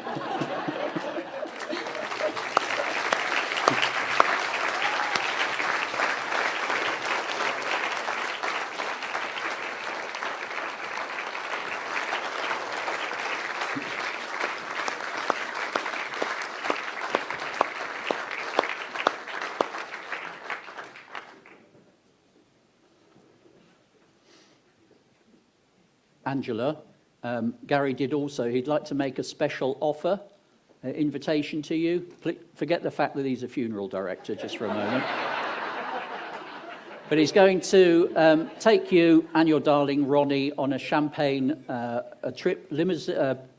Angela, Gary did also, he'd like to make a special offer invitation to you. Forget the fact that he's a funeral director just for a moment. But he's going to take you and your darling Ronnie on a champagne, a trip,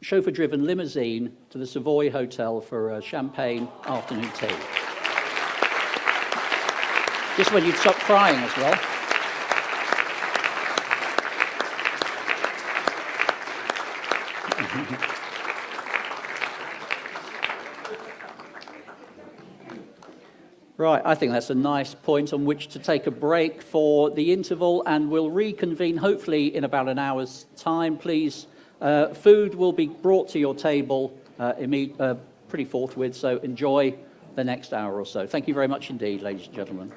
chauffeur-driven limousine to the Savoy Hotel for a champagne afternoon tea. Just when you'd stop crying as well. Right, I think that's a nice point on which to take a break for the interval, and we'll reconvene hopefully in about an hour's time. Please, food will be brought to your table pretty forthwith, so enjoy the next hour or so. Thank you very much indeed, ladies and gentlemen.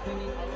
Yeah.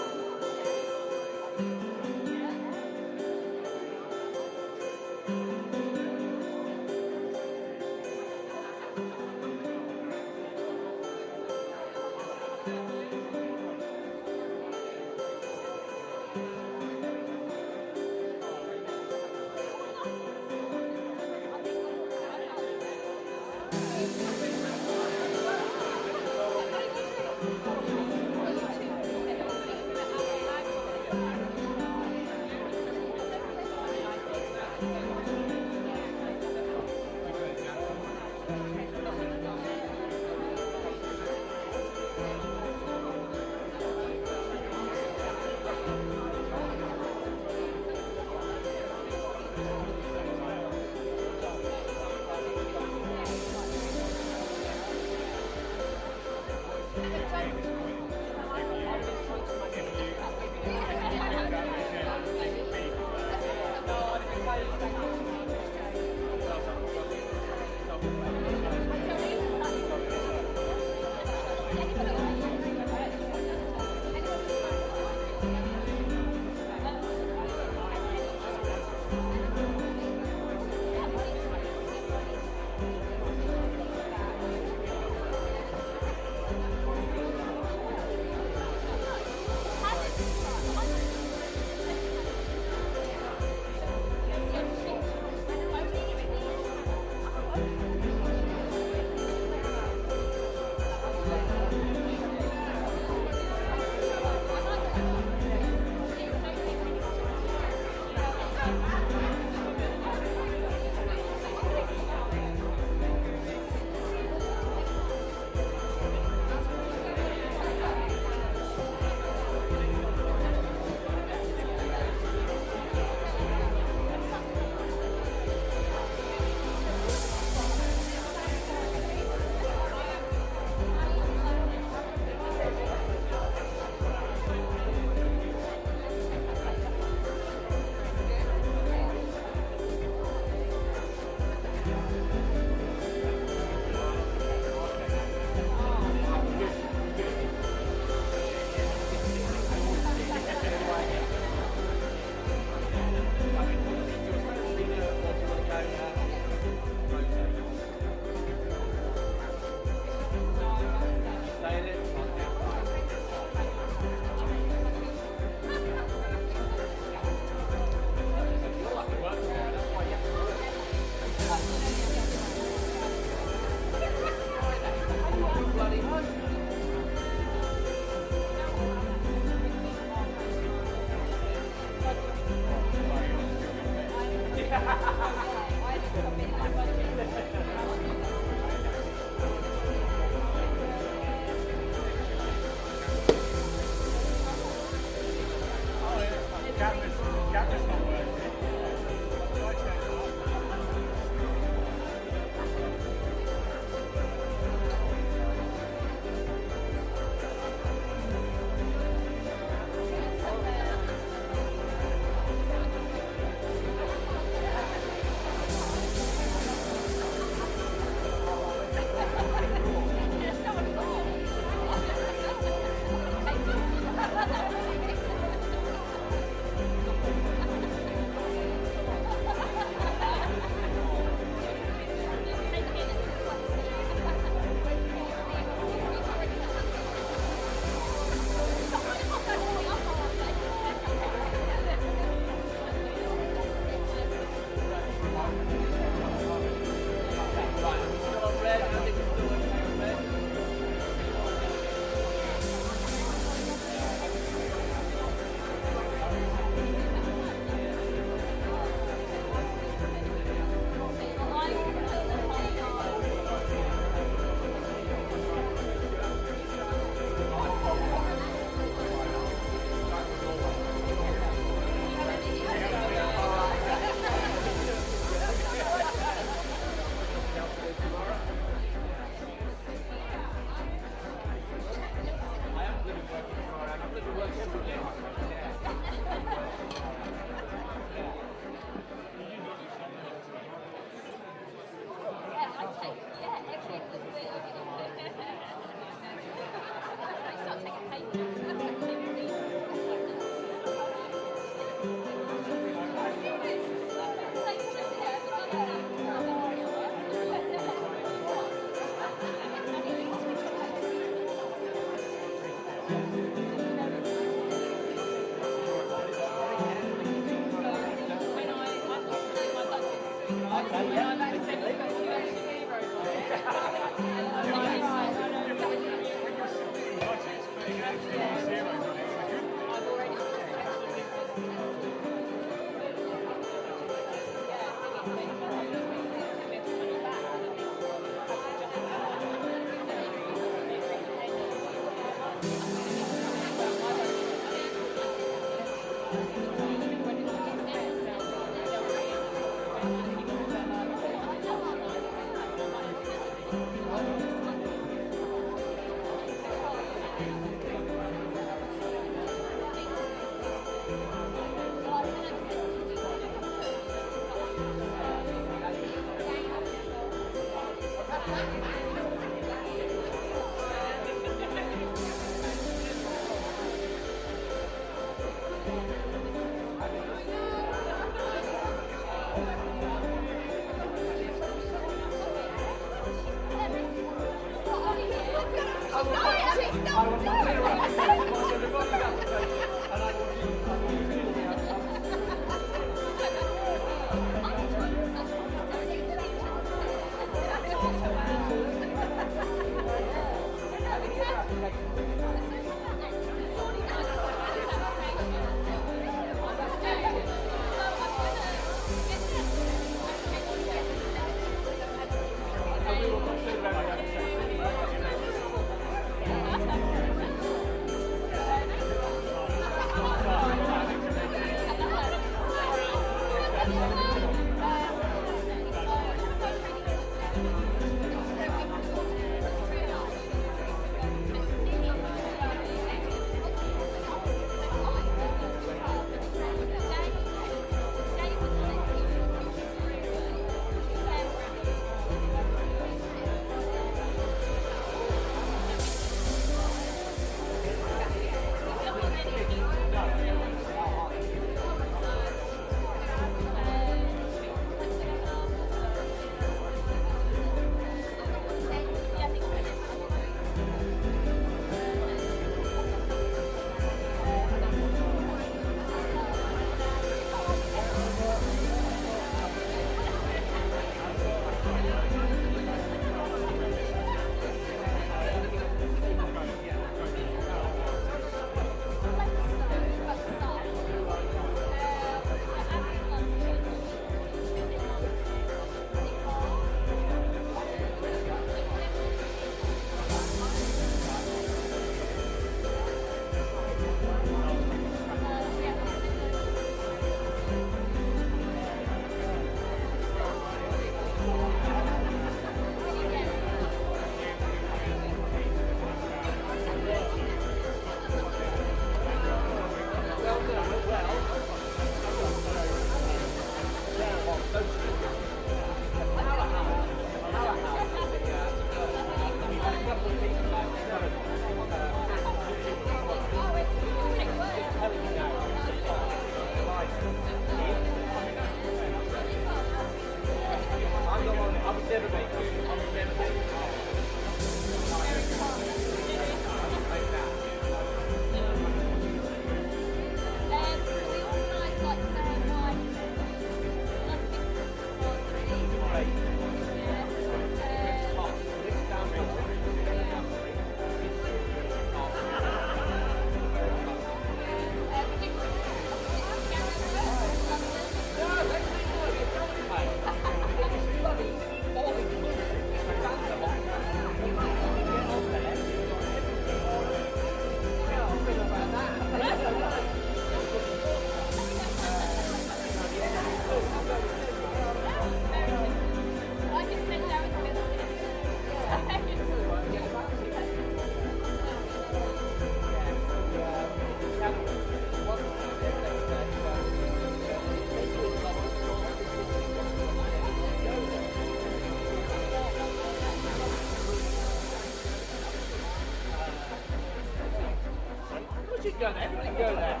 go there, everybody go there.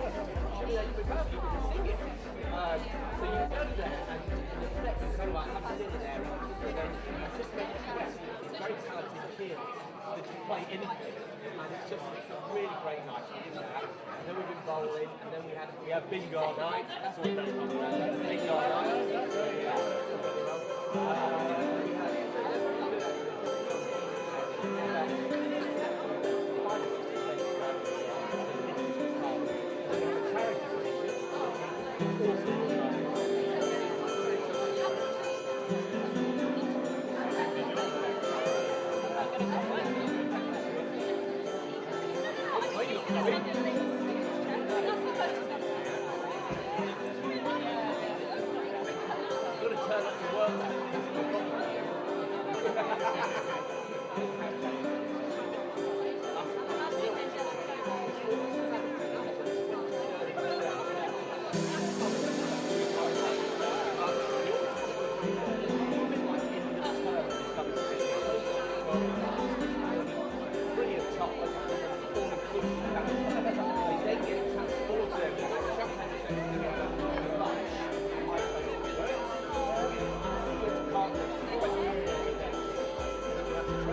Should we be both you can sing it. So you go there and the flex is kind of like have a dinner there and just make it best. It's very talented kids that can play anything. And it's a really great night. We did that. And then we've been bowling and then we had bingo night. That's what we're talking about. Bingo night.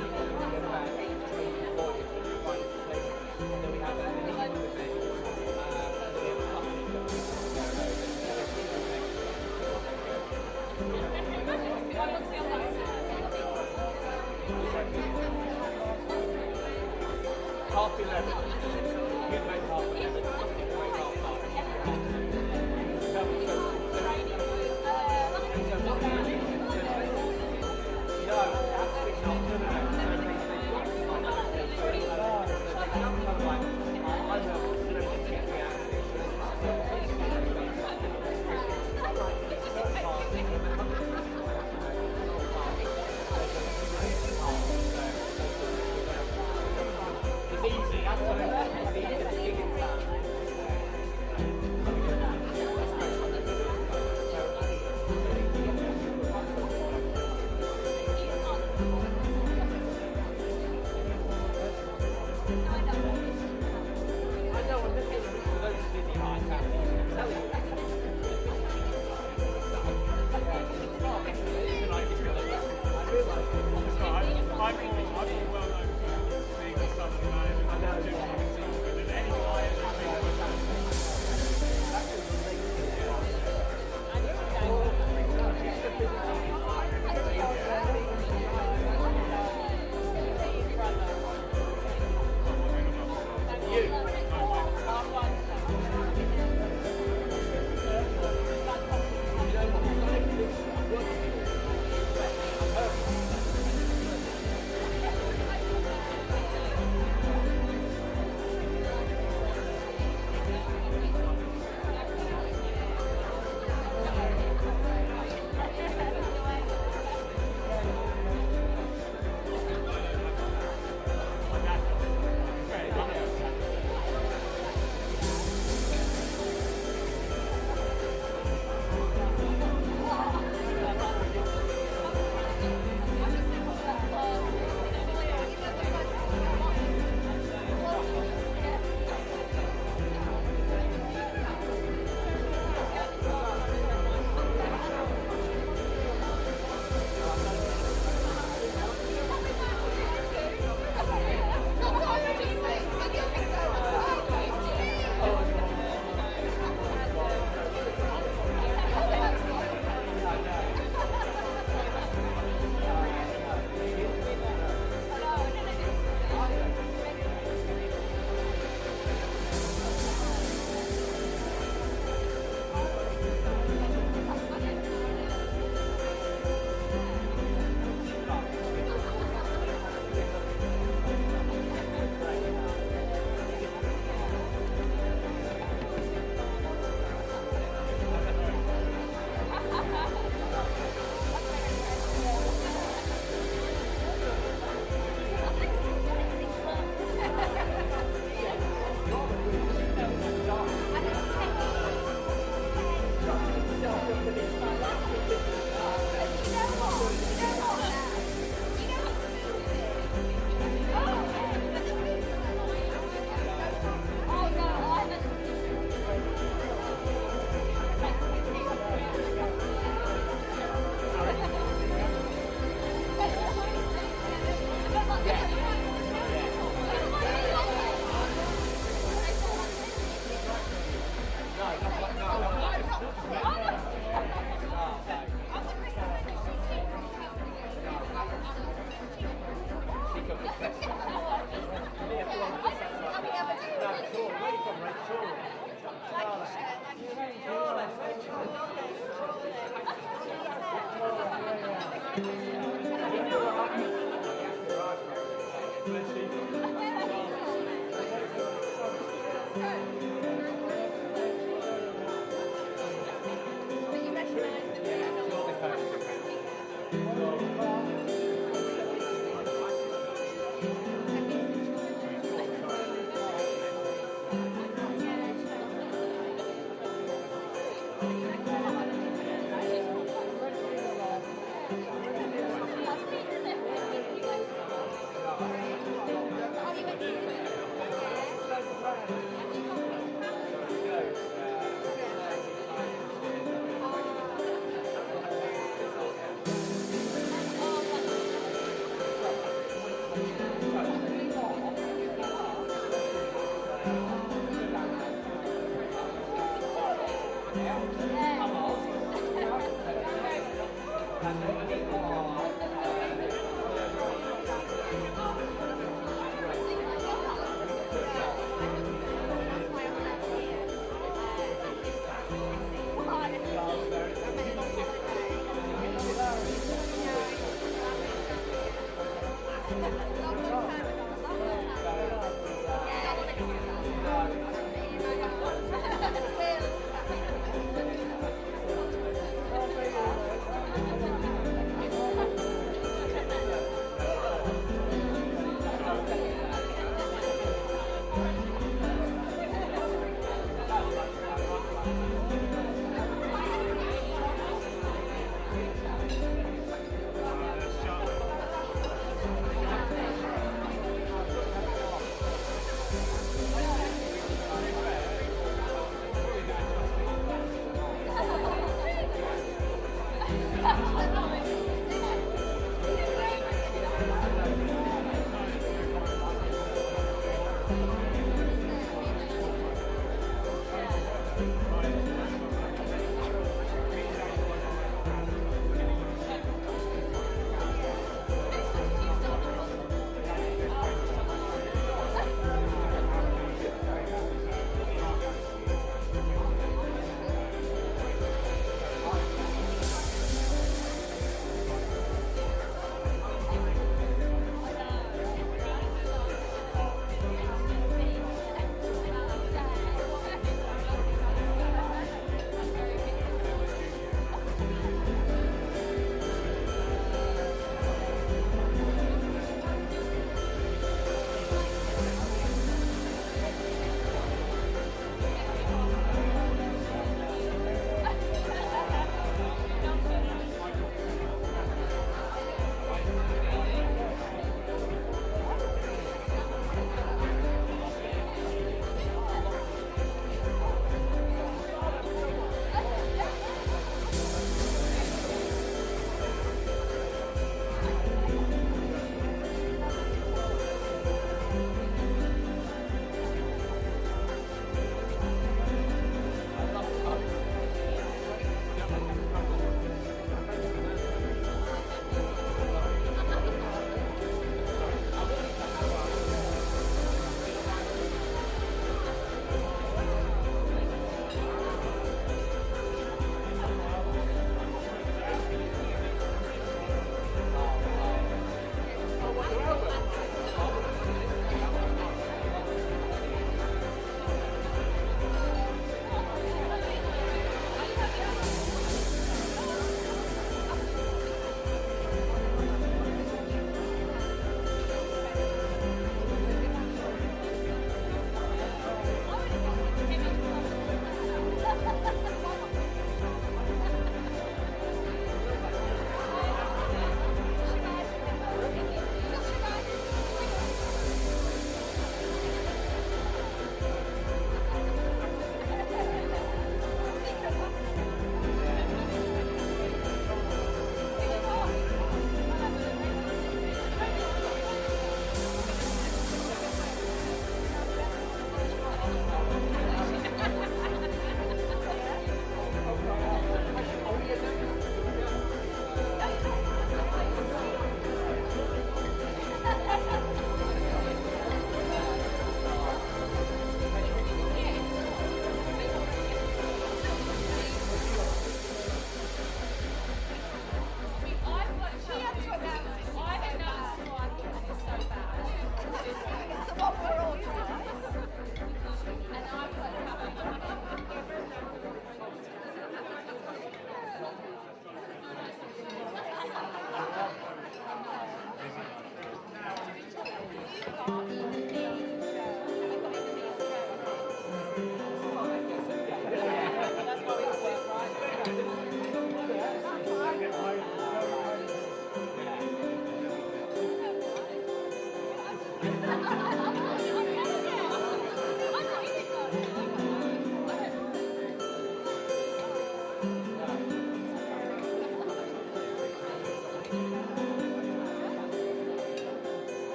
Thank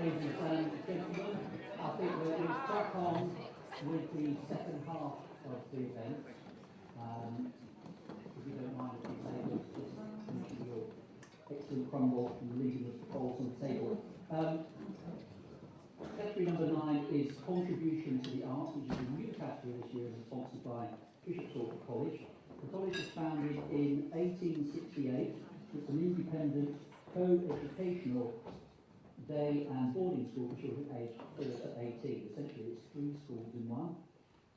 Ladies and gentlemen, I think we'll crack on with the second half of the event. If you don't mind, if you say just finishing your excellent crumble and leaving the bowls on the table. Category number 9 is Contribution to the Arts, which is a new category this year and sponsored by Bishop Stortford College. The college was founded in 1868 independent co-educational day and boarding school for children aged 4 to 18. Essentially, it's 3 schools in one,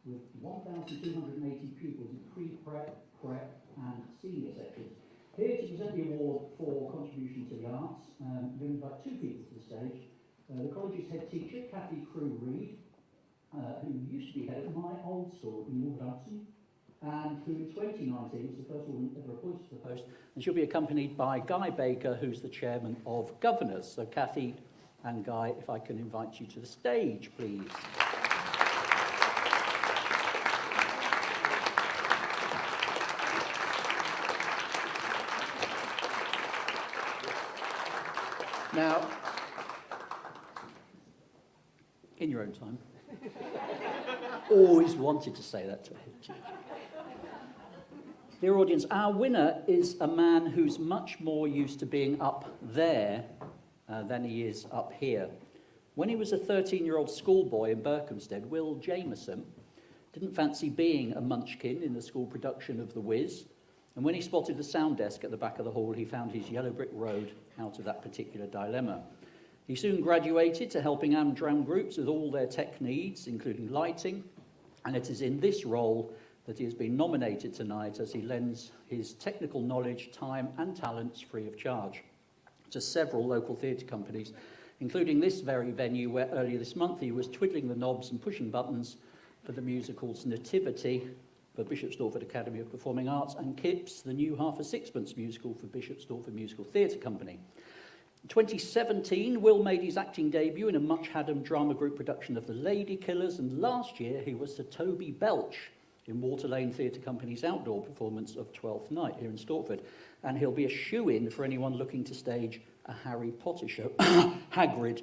with 1,280 pupils in pre-prep, prep and senior sections. Here to present the award for contribution to the arts, we're going to invite 2 people to the stage. The college's head teacher, Kathy Crew-Reid, who used to be head of my old school in Wolverhampton, and who in 2019 was the first woman ever appointed to the post. And she'll be accompanied by Guy Baker, who's the chairman of Governors. So Kathy and Guy, if I can invite you to the stage, please. Now, in your own time. Always wanted to say that to a head teacher. Dear audience, our winner is a man who's much more used to being up there than he is up here. When he was a 13-year-old schoolboy in Berkhamsted, Will Jameson didn't fancy being a munchkin in the school production of The Wiz, and when he spotted the sound desk at the back of the hall, he found his yellow brick road out of that particular dilemma. He soon graduated to helping Amdram groups with all their tech needs, including lighting, and it is in this role that he has been nominated tonight as he lends his technical knowledge, time and talents free of charge to several local theatre companies, including this very venue where earlier this month he was twiddling the knobs and pushing buttons for the musicals Nativity for Bishop Stortford Academy of Performing Arts and Kips, the new Half a Sixpence musical for Bishop Stortford Musical Theatre Company. In 2017, Will made his acting debut in a Much Haddam drama group production of The Lady Killers, and last year he was Sir Toby Belch in Water Lane Theatre Company's outdoor performance of Twelfth Night here in Stortford, and he'll be a shoe-in for anyone looking to stage a Harry Potter show. Hagrid.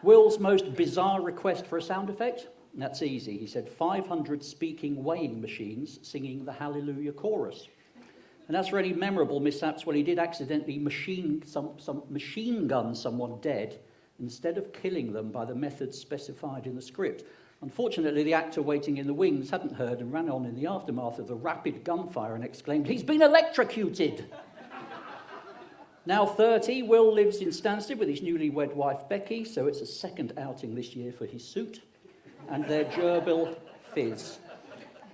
Will's most bizarre request for a sound effect? That's easy. He said 500 speaking weighing machines singing the Hallelujah chorus. And as for any memorable mishaps, well, he did accidentally machine gun someone dead instead of killing them by the methods specified in the script. Unfortunately, the actor waiting in the wings hadn't heard and ran on in the aftermath of the rapid gunfire and exclaimed, "He's been electrocuted!" Now 30, Will lives in Stansted with his newlywed wife Becky, so it's a second outing this year for his suit and their gerbil Fizz.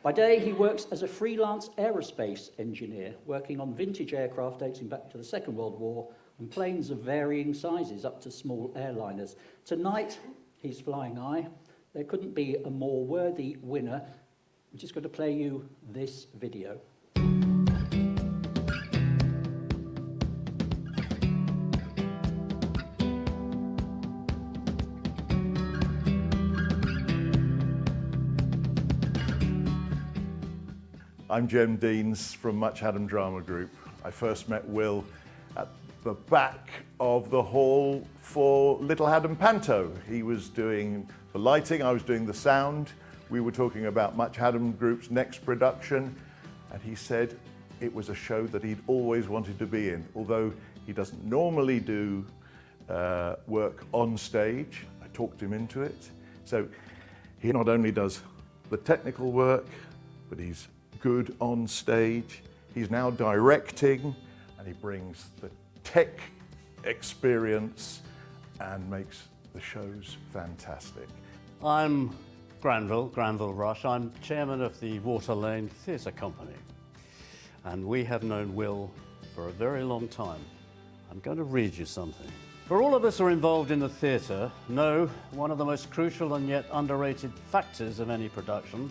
By day, he works as a freelance aerospace engineer, working on vintage aircraft dating back to the Second World War and planes of varying sizes up to small airliners. Tonight, he's flying high. There couldn't be a more worthy winner. I'm just going to play you this video. I'm Jem Deans from Much Haddam Drama Group. I first met Will at the back of the hall for Little Haddam Panto. He was doing the lighting, I was doing the sound. We were talking about Much Haddam Group's next production, and he said it was a show that he'd always wanted to be in. Although he doesn't normally do work on stage, I talked him into it. So he not only does the technical work, but he's good on stage. He's now directing, and he brings the tech experience and makes the shows fantastic. I'm Granville Rush. I'm chairman of the Water Lane Theatre Company, and we have known Will for a very long time. I'm going to read you something. For all of us who are involved in the theatre, know one of the most crucial and yet underrated factors of any production,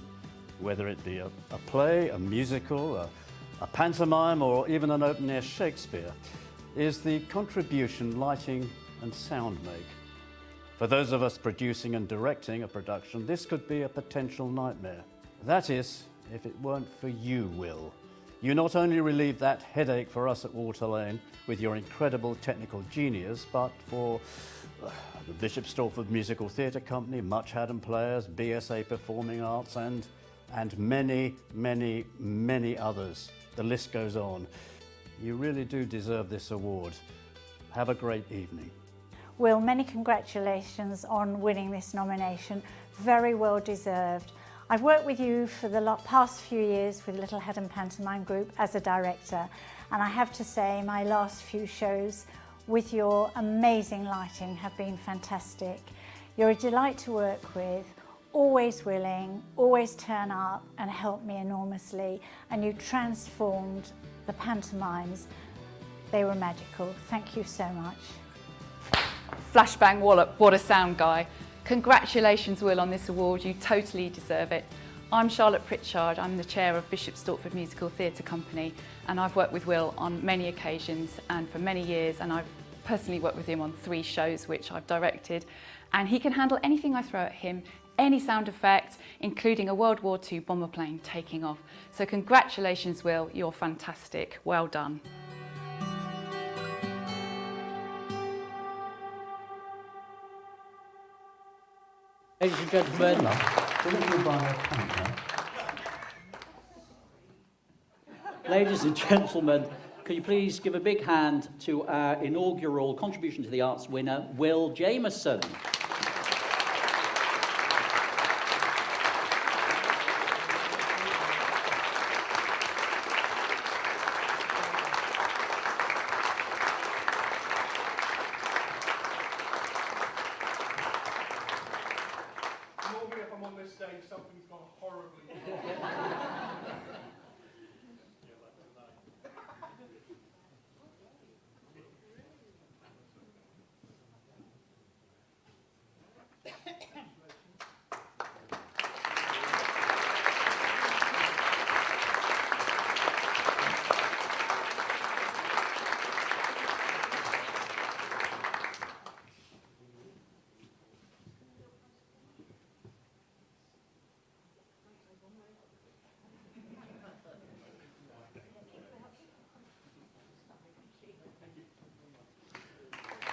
whether it be a play, a musical, a pantomime, or even an open-air Shakespeare, is the contribution lighting and sound make. For those of us producing and directing a production, this could be a potential nightmare. That is, if it weren't for you, Will. You not only relieve that headache for us at Water Lane with your incredible technical genius, but for the Bishop Stortford Musical Theatre Company, Much Haddam Players, BSA Performing Arts, and many, many, many others. The list goes on. You really do deserve this award. Have a great evening. Will, many congratulations on winning this nomination. Very well deserved. I've worked with you for the past few years with Little Haddon Pantomime Group as a director, and I have to say my last few shows with your amazing lighting have been fantastic. You're a delight to work with, always willing, always turn up and help me enormously, and you transformed the pantomimes. They were magical. Thank you so much. Flashbang Wallop, what a sound guy. Congratulations, Will, on this award. You totally deserve it. I'm Charlotte Pritchard. I'm the chair of Bishop Stortford Musical Theatre Company, and I've worked with Will on many occasions and for many years, and I've personally worked with him on 3 shows which I've directed, and he can handle anything I throw at him, any sound effect, including a World War II bomber plane taking off. So congratulations, Will, you're fantastic. Well done. Ladies and gentlemen, ladies and gentlemen, could you please give a big hand to our inaugural Contribution to the Arts winner, Will Jameson. Normally if I'm on this stage, something's gone horribly wrong.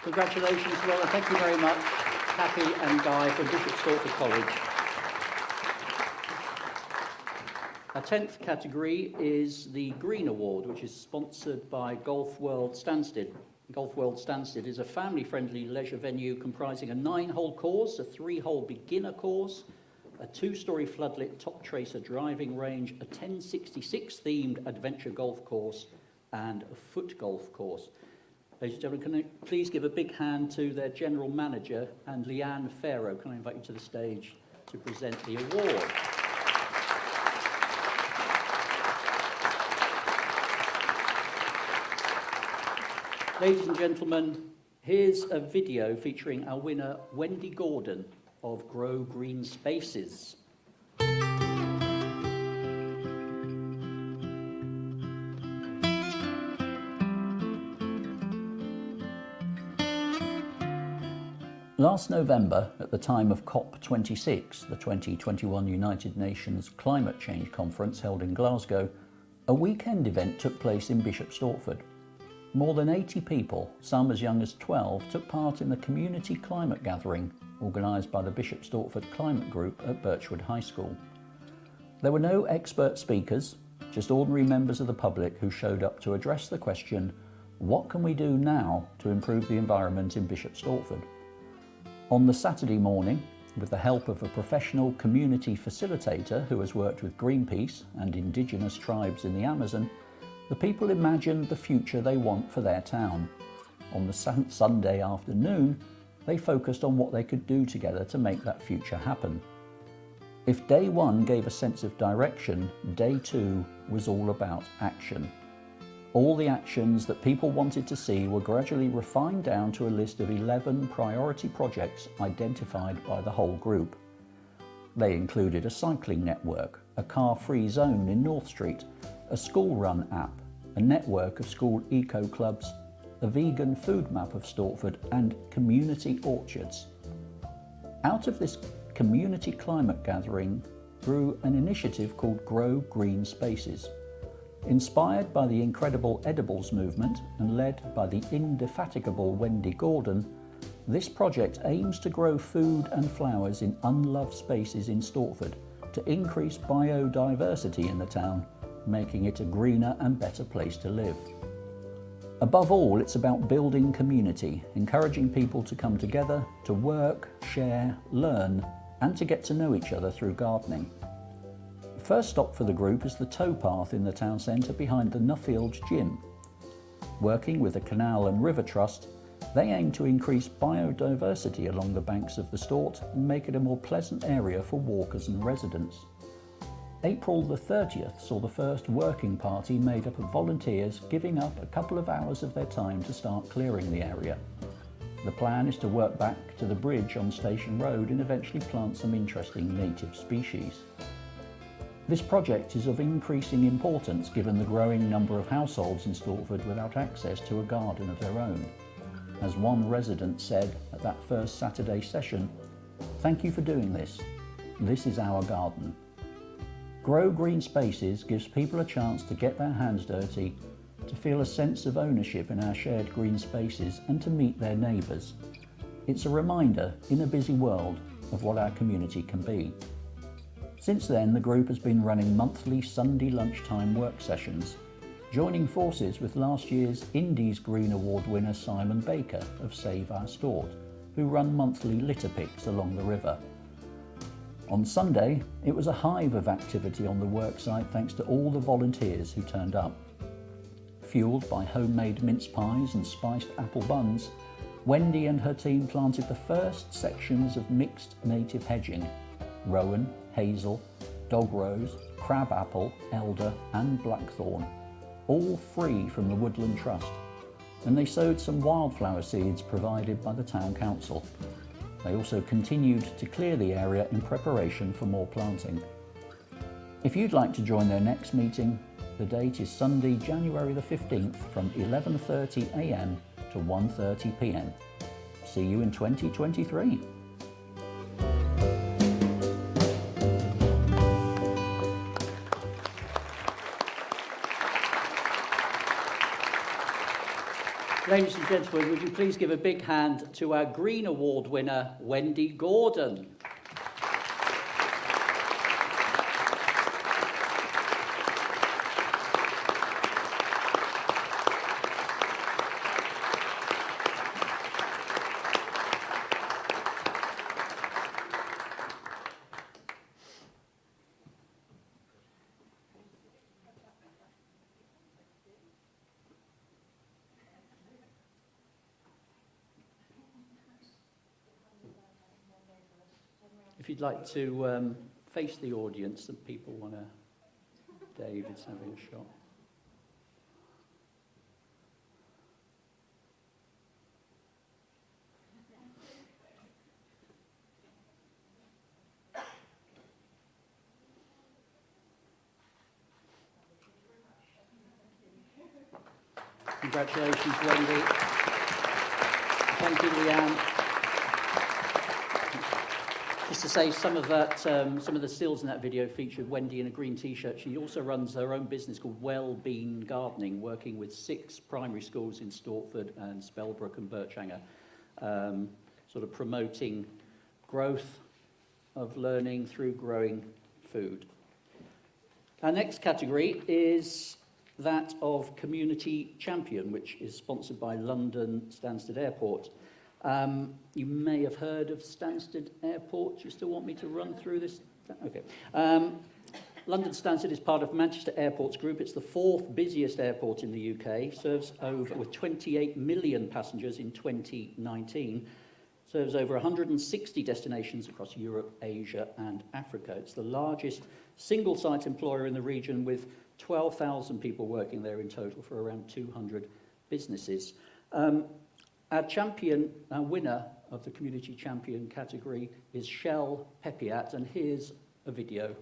Congratulations, Will, and thank you very much, Kathy and Guy from Bishop Stortford College. Our 10th category is the Green Award, which is sponsored by Golf World Stansted. Golf World Stansted is a family-friendly leisure venue comprising a 9-hole course, a 3-hole beginner course, a 2-storey floodlit top tracer driving range, a 1066-themed adventure golf course, and a foot golf course. Ladies and gentlemen, can I please give a big hand to their general manager and Leanne Farrow. Can I invite you to the stage to present the award? Ladies and gentlemen, here's a video featuring our winner, Wendy Gordon of Grow Green Spaces. Last November, at the time of COP26, the 2021 United Nations Climate Change Conference held in Glasgow, a weekend event took place in Bishop Stortford. More than 80 people, some as young as 12, took part in the community climate gathering organised by the Bishop Stortford Climate Group at Birchwood High School. There were no expert speakers, just ordinary members of the public who showed up to address the question, what can we do now to improve the environment in Bishop Stortford? On the Saturday morning, with the help of a professional community facilitator who has worked with Greenpeace and indigenous tribes in the Amazon, the people imagined the future they want for their town. On the Sunday afternoon, they focused on what they could do together to make that future happen. If day 1 gave a sense of direction, day 2 was all about action. All the actions that people wanted to see were gradually refined down to a list of 11 priority projects identified by the whole group. They included a cycling network, a car-free zone in North Street, a school run app, a network of school eco-clubs, a vegan food map of Stortford, and community orchards. Out of this community climate gathering grew an initiative called Grow Green Spaces. Inspired by the incredible edibles movement and led by the indefatigable Wendy Gordon, this project aims to grow food and flowers in unloved spaces in Stortford to increase biodiversity in the town, making it a greener and better place to live. Above all, it's about building community, encouraging people to come together, to work, share, learn, and to get to know each other through gardening. The first stop for the group is the towpath in the town centre behind the Nuffield Gym. Working with the Canal and River Trust, they aim to increase biodiversity along the banks of the Stort and make it a more pleasant area for walkers and residents. April the 30th saw the first working party made up of volunteers giving up a couple of hours of their time to start clearing the area. The plan is to work back to the bridge on Station Road and eventually plant some interesting native species. This project is of increasing importance given the growing number of households in Stortford without access to a garden of their own. As one resident said at that first Saturday session, "Thank you for doing this. This is our garden." Grow Green Spaces gives people a chance to get their hands dirty, to feel a sense of ownership in our shared green spaces and to meet their neighbours. It's a reminder, in a busy world, of what our community can be. Since then, the group has been running monthly Sunday lunchtime work sessions, joining forces with last year's Indies Green Award winner Simon Baker of Save Our Stort, who run monthly litter picks along the river. On Sunday, it was a hive of activity on the worksite thanks to all the volunteers who turned up. Fueled by homemade mince pies and spiced apple buns, Wendy and her team planted the first sections of mixed native hedging: rowan, hazel, dog rose, crabapple, elder and blackthorn, all free from the Woodland Trust. And they sowed some wildflower seeds provided by the Town Council. They also continued to clear the area in preparation for more planting. If you'd like to join their next meeting, the date is Sunday, January the 15th from 11:30 a.m. to 1:30 p.m. See you in 2023. Ladies and gentlemen, would you please give a big hand to our Green Award winner, Wendy Gordon. If you'd like to face the audience and people want to, David's having a shot. Congratulations, Wendy. Thank you, Leanne. Just to say, some of the stills in that video featured Wendy in a green t-shirt. She also runs her own business called Wellbeing Gardening, working with 6 primary schools in Stortford and Spellbrook and Birchanger, sort of promoting growth of learning through growing food. Our next category is that of Community Champion, which is sponsored by London Stansted Airport. You may have heard of Stansted Airport. Do you still want me to run through this? Okay. London Stansted is part of Manchester Airports Group. It's the 4th busiest airport in the UK. Serves over, with 28 million passengers in 2019. Serves over 160 destinations across Europe, Asia and Africa. It's the largest single-site employer in the region, with 12,000 people working there in total for around 200 businesses. Our winner of the Community Champion category is Shell Pepiat, and here's a video.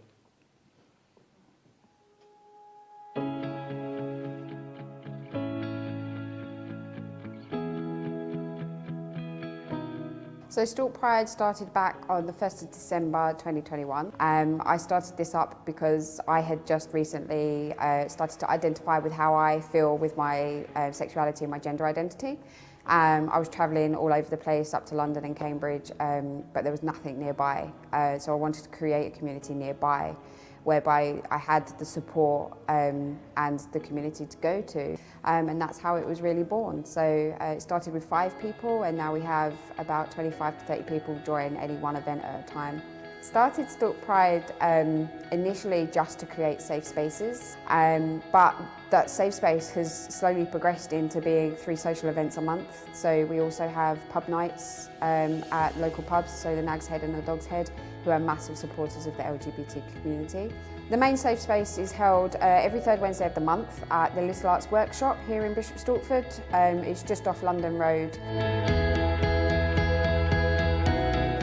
So Stort Pride started back on the 1st of December 2021. I started this up because I had just recently started to identify with how I feel with my sexuality and my gender identity. I was travelling all over the place, up to London and Cambridge, but there was nothing nearby. So I wanted to create a community nearby, whereby I had the support and the community to go to. And that's how it was really born. So it started with 5 people, and now we have about 25 to 30 people join any one event at a time. Started Stalk Pride initially just to create safe spaces, but that safe space has slowly progressed into being 3 social events a month. So we also have pub nights at local pubs, so the Nag's Head and the Dog's Head, who are massive supporters of the LGBT community. The main safe space is held every 3rd Wednesday of the month at the Little Arts Workshop here in Bishop Stortford. It's just off London Road.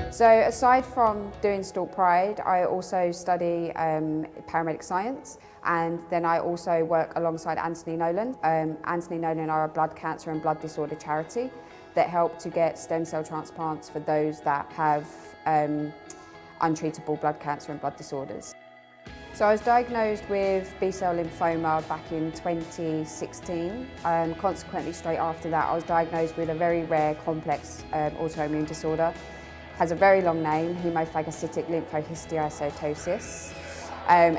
So aside from doing Stalk Pride, I also study paramedic science, and then I also work alongside Anthony Nolan. Anthony Nolan are a blood cancer and blood disorder charity that help to get stem cell transplants for those that have untreatable blood cancer and blood disorders. So I was diagnosed with B-cell lymphoma back in 2016. Consequently, straight after that, I was diagnosed with a very rare, complex autoimmune disorder. Has a very long name, hemophagocytic lymphohistiocytosis.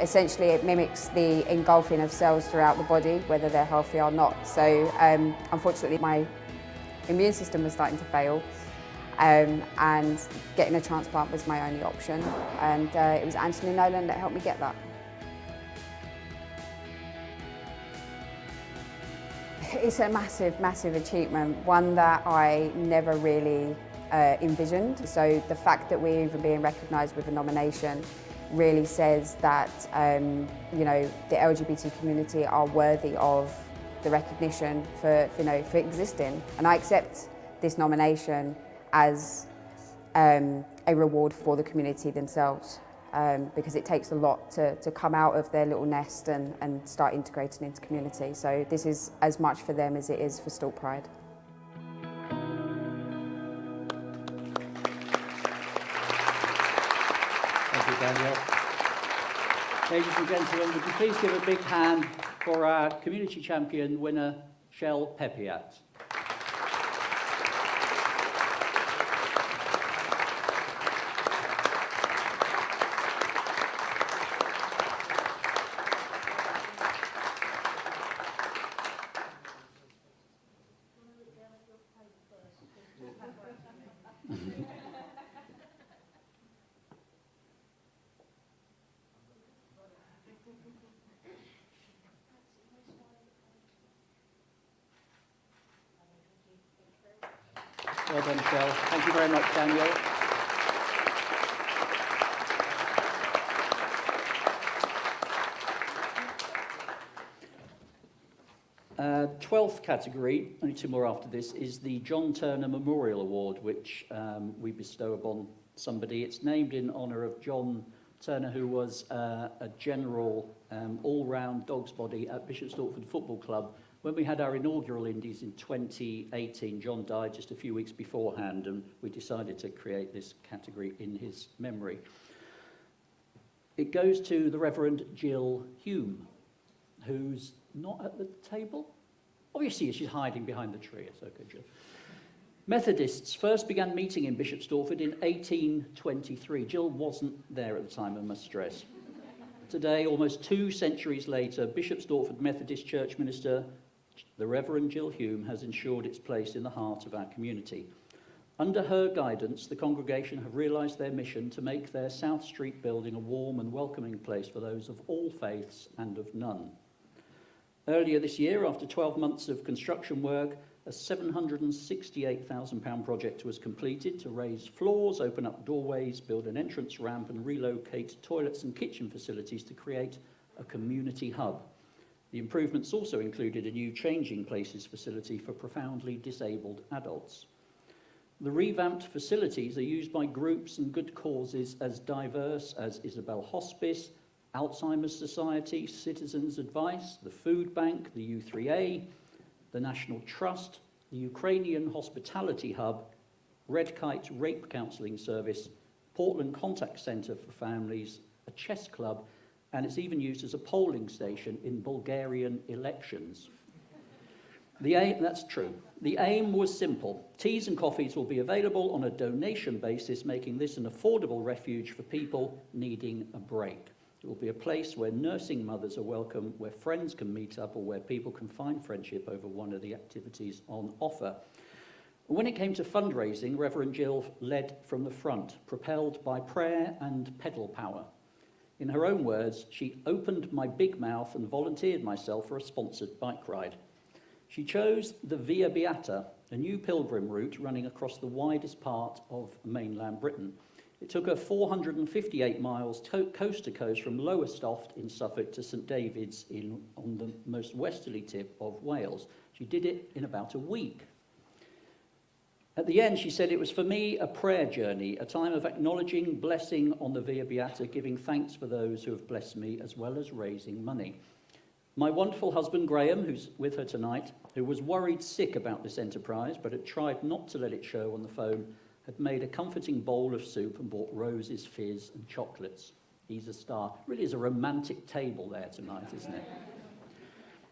Essentially, it mimics the engulfing of cells throughout the body, whether they're healthy or not. So, unfortunately, my immune system was starting to fail, and getting a transplant was my only option. And it was Anthony Nolan that helped me get that. It's a massive, massive achievement, one that I never really envisioned. So the fact that we're even being recognised with a nomination really says that you know, the LGBT community are worthy of the recognition for existing. And I accept this nomination as a reward for the community themselves, because it takes a lot to come out of their little nest and start integrating into community. So this is as much for them as it is for Stalk Pride. Daniel. Ladies and gentlemen, would you please give a big hand for our community champion winner, Shell Pepiat. Well done, Shell. Thank you very much, Daniel. Twelfth category, only 2 more after this, is the John Turner Memorial Award, which we bestow upon somebody. It's named in honour of John Turner, who was a general all-round dog's body at Bishop Stortford Football Club. When we had our inaugural Indies in 2018, John died just a few weeks beforehand, and we decided to create this category in his memory. It goes to the Reverend Jill Hume, who's not at the table. Oh, you see, she's hiding behind the tree. It's okay, Jill. Methodists first began meeting in Bishop Stortford in 1823. Jill wasn't there at the time, I must stress. Today, almost 2 centuries later, Bishop Stortford Methodist Church minister, the Reverend Jill Hume, has ensured its place in the heart of our community. Under her guidance, the congregation have realised their mission to make their South Street building a warm and welcoming place for those of all faiths and of none. Earlier this year, after 12 months of construction work, a £768,000 project was completed to raise floors, open up doorways, build an entrance ramp and relocate toilets and kitchen facilities to create a community hub. The improvements also included a new changing places facility for profoundly disabled adults. The revamped facilities are used by groups and good causes as diverse as Isabel Hospice, Alzheimer's Society, Citizens Advice, the Food Bank, the U3A, the National Trust, the Ukrainian Hospitality Hub, Red Kite Rape Counselling Service, Portland Contact Centre for Families, a chess club, and it's even used as a polling station in Bulgarian elections. That's true. The aim was simple. Teas and coffees will be available on a donation basis, making this an affordable refuge for people needing a break. It will be a place where nursing mothers are welcome, where friends can meet up, or where people can find friendship over one of the activities on offer. When it came to fundraising, Reverend Jill led from the front, propelled by prayer and pedal power. In her own words, she opened my big mouth and volunteered myself for a sponsored bike ride. She chose the Via Beata, a new pilgrim route running across the widest part of mainland Britain. It took her 458 miles coast to coast from Lowestoft in Suffolk to St David's on the most westerly tip of Wales. She did it in about a week. At the end, she said, it was for me a prayer journey, a time of acknowledging blessing on the Via Beata, giving thanks for those who have blessed me, as well as raising money. My wonderful husband, Graham, who's with her tonight, who was worried sick about this enterprise, but had tried not to let it show on the phone, had made a comforting bowl of soup and bought roses, fizz and chocolates. He's a star. Really is a romantic table there tonight, isn't it?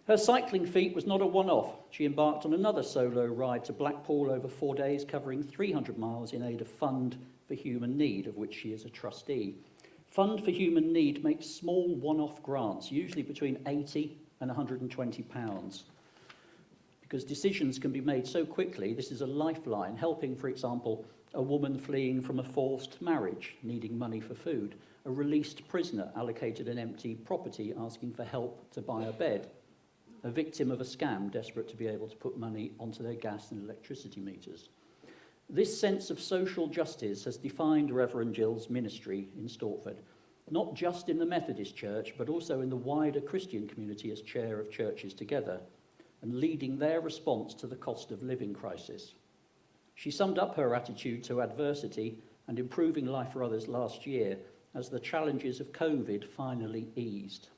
Her cycling feat was not a one-off. She embarked on another solo ride to Blackpool over 4 days, covering 300 miles in aid of Fund for Human Need, of which she is a trustee. Fund for Human Need makes small one-off grants, usually between £80 and £120. Because decisions can be made so quickly, this is a lifeline, helping, for example, a woman fleeing from a forced marriage, needing money for food, a released prisoner allocated an empty property asking for help to buy a bed, a victim of a scam desperate to be able to put money onto their gas and electricity meters. This sense of social justice has defined Reverend Jill's ministry in Stortford, not just in the Methodist Church, but also in the wider Christian community as chair of Churches Together, and leading their response to the cost of living crisis. She summed up her attitude to adversity and improving life for others last year as the challenges of COVID finally eased.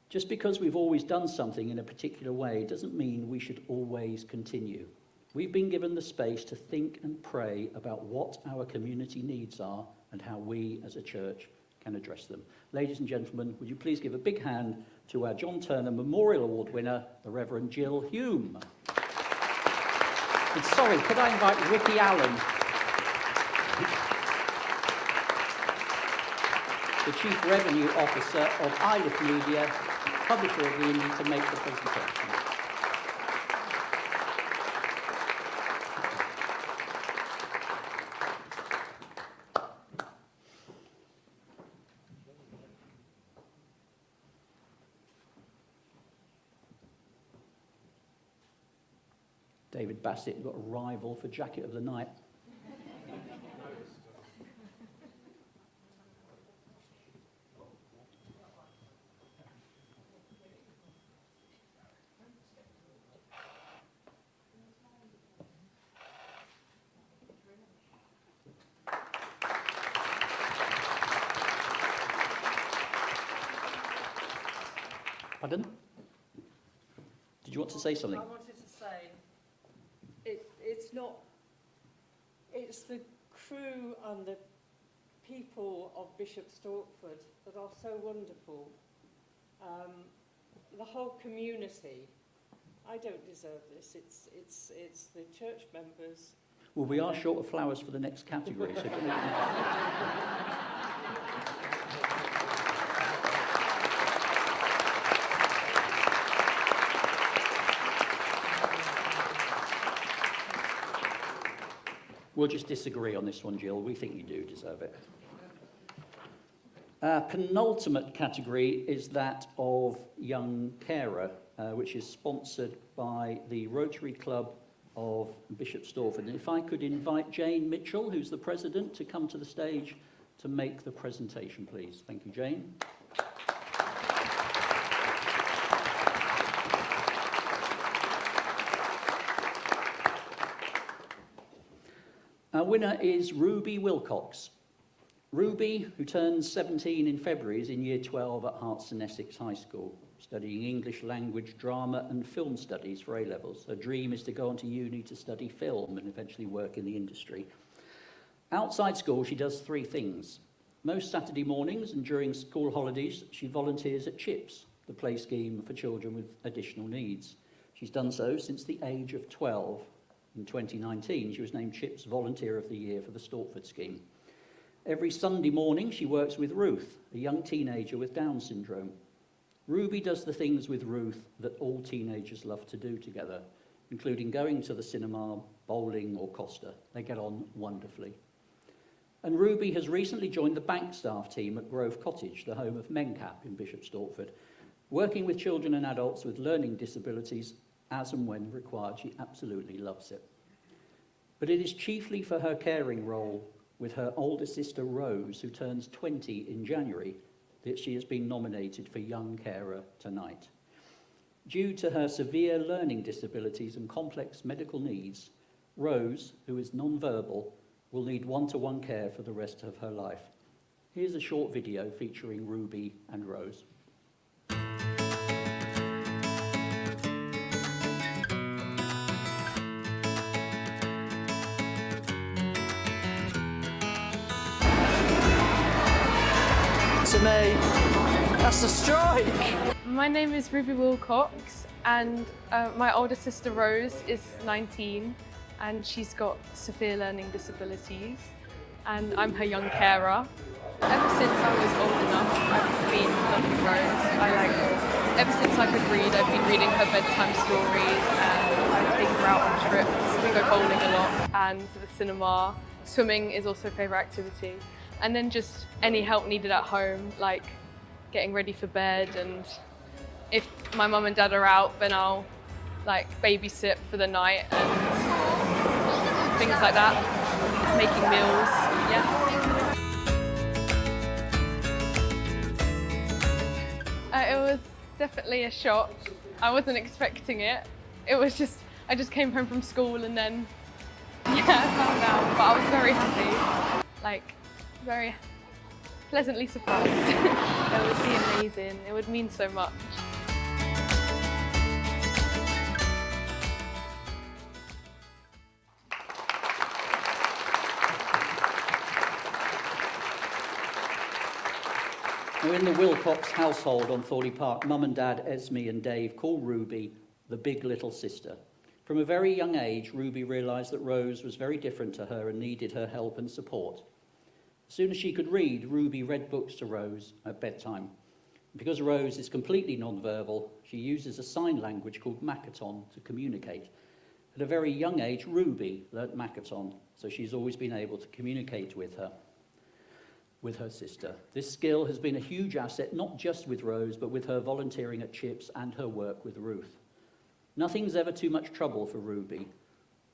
Just because we've always done something in a particular way doesn't mean we should always continue. We've been given the space to think and pray about what our community needs are and how we as a church can address them. Ladies and gentlemen, would you please give a big hand to our John Turner Memorial Award winner, the Reverend Jill Hume. And sorry, could I invite Ricky Allen, the Chief Revenue Officer of Iliff Media, publisher of the Indie, to make the presentation. David Bassett got a rival for Jacket of the Night. Pardon? Did you want to say something? I wanted to say, it's the crew and the people of Bishop Stortford that are so wonderful. The whole community. I don't deserve this. It's the church members. Well, we are short of flowers for the next category. So we'll just disagree on this one, Jill. We think you do deserve it. Penultimate category is that of Young Carer, which is sponsored by the Rotary Club of Bishop Stortford. And if I could invite Jane Mitchell, who's the president, to come to the stage to make the presentation, please. Thank you, Jane. Our winner is Ruby Wilcox. Ruby, who turns 17 in February, is in Year 12 at Hartston Essex High School, studying English language, drama and film studies for A-levels. Her dream is to go on to uni to study film and eventually work in the industry. Outside school, she does three things. Most Saturday mornings and during school holidays, she volunteers at CHIPS, the play scheme for children with additional needs. She's done so since the age of 12. In 2019, she was named CHIPS Volunteer of the Year for the Stortford scheme. Every Sunday morning, she works with Ruth, a young teenager with Down syndrome. Ruby does the things with Ruth that all teenagers love to do together. including going to the cinema, bowling or Costa. They get on wonderfully. And Ruby has recently joined the bank staff team at Grove Cottage, the home of MenCap in Bishop Stortford, working with children and adults with learning disabilities as and when required. She absolutely loves it. But it is chiefly for her caring role with her older sister Rose, who turns 20 in January, that she has been nominated for Young Carer Tonight. Due to her severe learning disabilities and complex medical needs, Rose, who is non-verbal, will need one-to-one care for the rest of her life. Here's a short video featuring Ruby and Rose. To me, that's a strike! My name is Ruby Wilcox, and my older sister Rose is 19 and she's got severe learning disabilities, and I'm her young carer. Ever since I was old enough, I've been loving Rose. Ever since I could read, I've been reading her bedtime stories, and I take her out on trips. We go bowling a lot and to the cinema. Swimming is also a favourite activity. And then just any help needed at home, like getting ready for bed, and if my mum and dad are out, then I'll like babysit for the night and things like that, making meals, yeah. It was definitely a shock. I wasn't expecting it. It was just, I just came home from school and then, yeah, I found out, but I was very happy. Like, very pleasantly surprised. It would be amazing. It would mean so much. Now, in the Wilcox household on Thorley Park, Mum and Dad, Esme and Dave, call Ruby the big little sister. From a very young age, Ruby realised that Rose was very different to her and needed her help and support. As soon as she could read, Ruby read books to Rose at bedtime. Because Rose is completely non-verbal, she uses a sign language called Makaton to communicate. At a very young age, Ruby learnt Makaton, so she's always been able to communicate with her sister. This skill has been a huge asset, not just with Rose, but with her volunteering at CHIPS and her work with Ruth. Nothing's ever too much trouble for Ruby.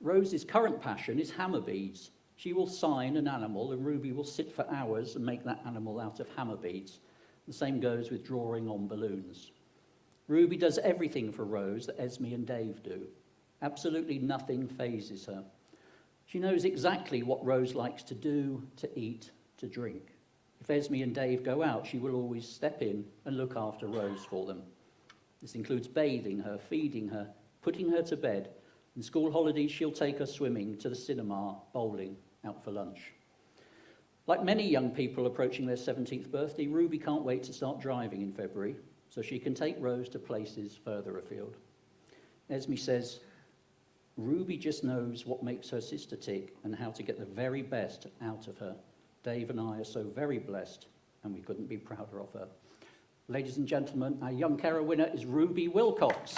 Rose's current passion is hammer beads. She will sign an animal and Ruby will sit for hours and make that animal out of hammer beads. The same goes with drawing on balloons. Ruby does everything for Rose that Esme and Dave do. Absolutely nothing phases her. She knows exactly what Rose likes to do, to eat, to drink. If Esme and Dave go out, she will always step in and look after Rose for them. This includes bathing her, feeding her, putting her to bed. In school holidays, she'll take her swimming, to the cinema, bowling, out for lunch. Like many young people approaching their 17th birthday, Ruby can't wait to start driving in February so she can take Rose to places further afield. Esme says, Ruby just knows what makes her sister tick and how to get the very best out of her. Dave and I are so very blessed, and we couldn't be prouder of her. Ladies and gentlemen, our Young Carer winner is Ruby Wilcox.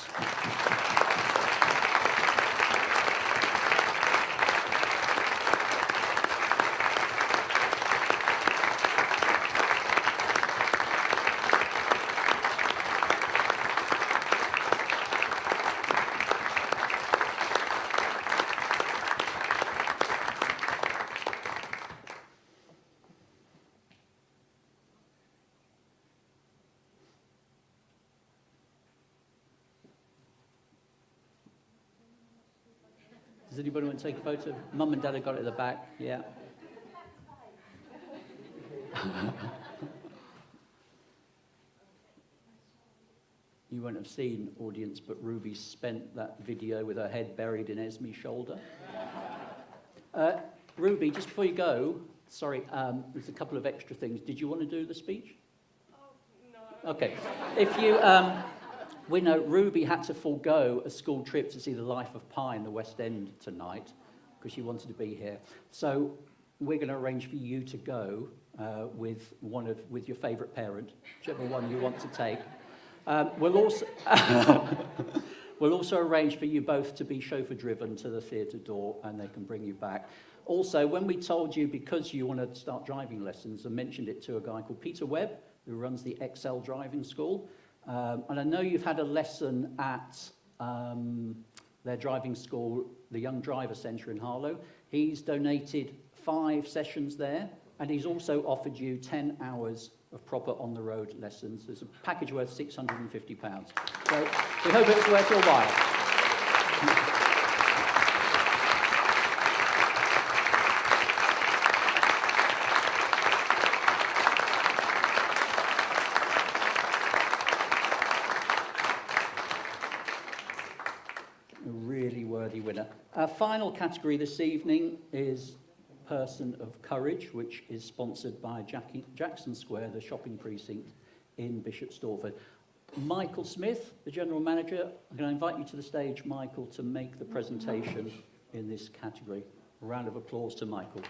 Does anybody want to take a photo? Mum and Dad have got it at the back, yeah. You won't have seen, audience, but Ruby spent that video with her head buried in Esme's shoulder. Ruby, just before you go, sorry, there's a couple of extra things. Did you want to do the speech? Oh, no. Okay. If you... we know Ruby had to forego a school trip to see The Life of Pi in the West End tonight because she wanted to be here. So we're going to arrange for you to go with your favourite parent, whichever one you want to take. We'll We'll also arrange for you both to be chauffeur-driven to the theatre door, and they can bring you back. Also, when we told you, because you want to start driving lessons, I mentioned it to a guy called Peter Webb, who runs the Excel Driving School. And I know you've had a lesson at their driving school, the Young Driver Centre in Harlow. He's donated 5 sessions there, and he's also offered you 10 hours of proper on-the-road lessons. There's a package worth £650. So we hope it's worth your while. A really worthy winner. Our final category this evening is Person of Courage, which is sponsored by Jackson Square, the shopping precinct in Bishop Stortford. Michael Smith, the General Manager, I'm going to invite you to the stage, Michael, to make the presentation in this category. A round of applause to Michael.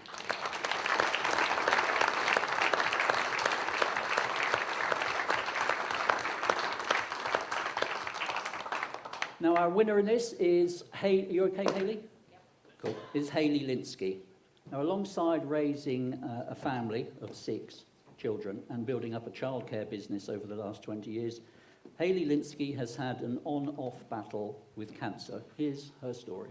Now, our winner in this is, you okay, Hayley? Yeah. Cool. Is Hayley Linsky. Now, alongside raising a family of 6 children and building up a childcare business over the last 20 years, Hayley Linsky has had an on-off battle with cancer. Here's her story.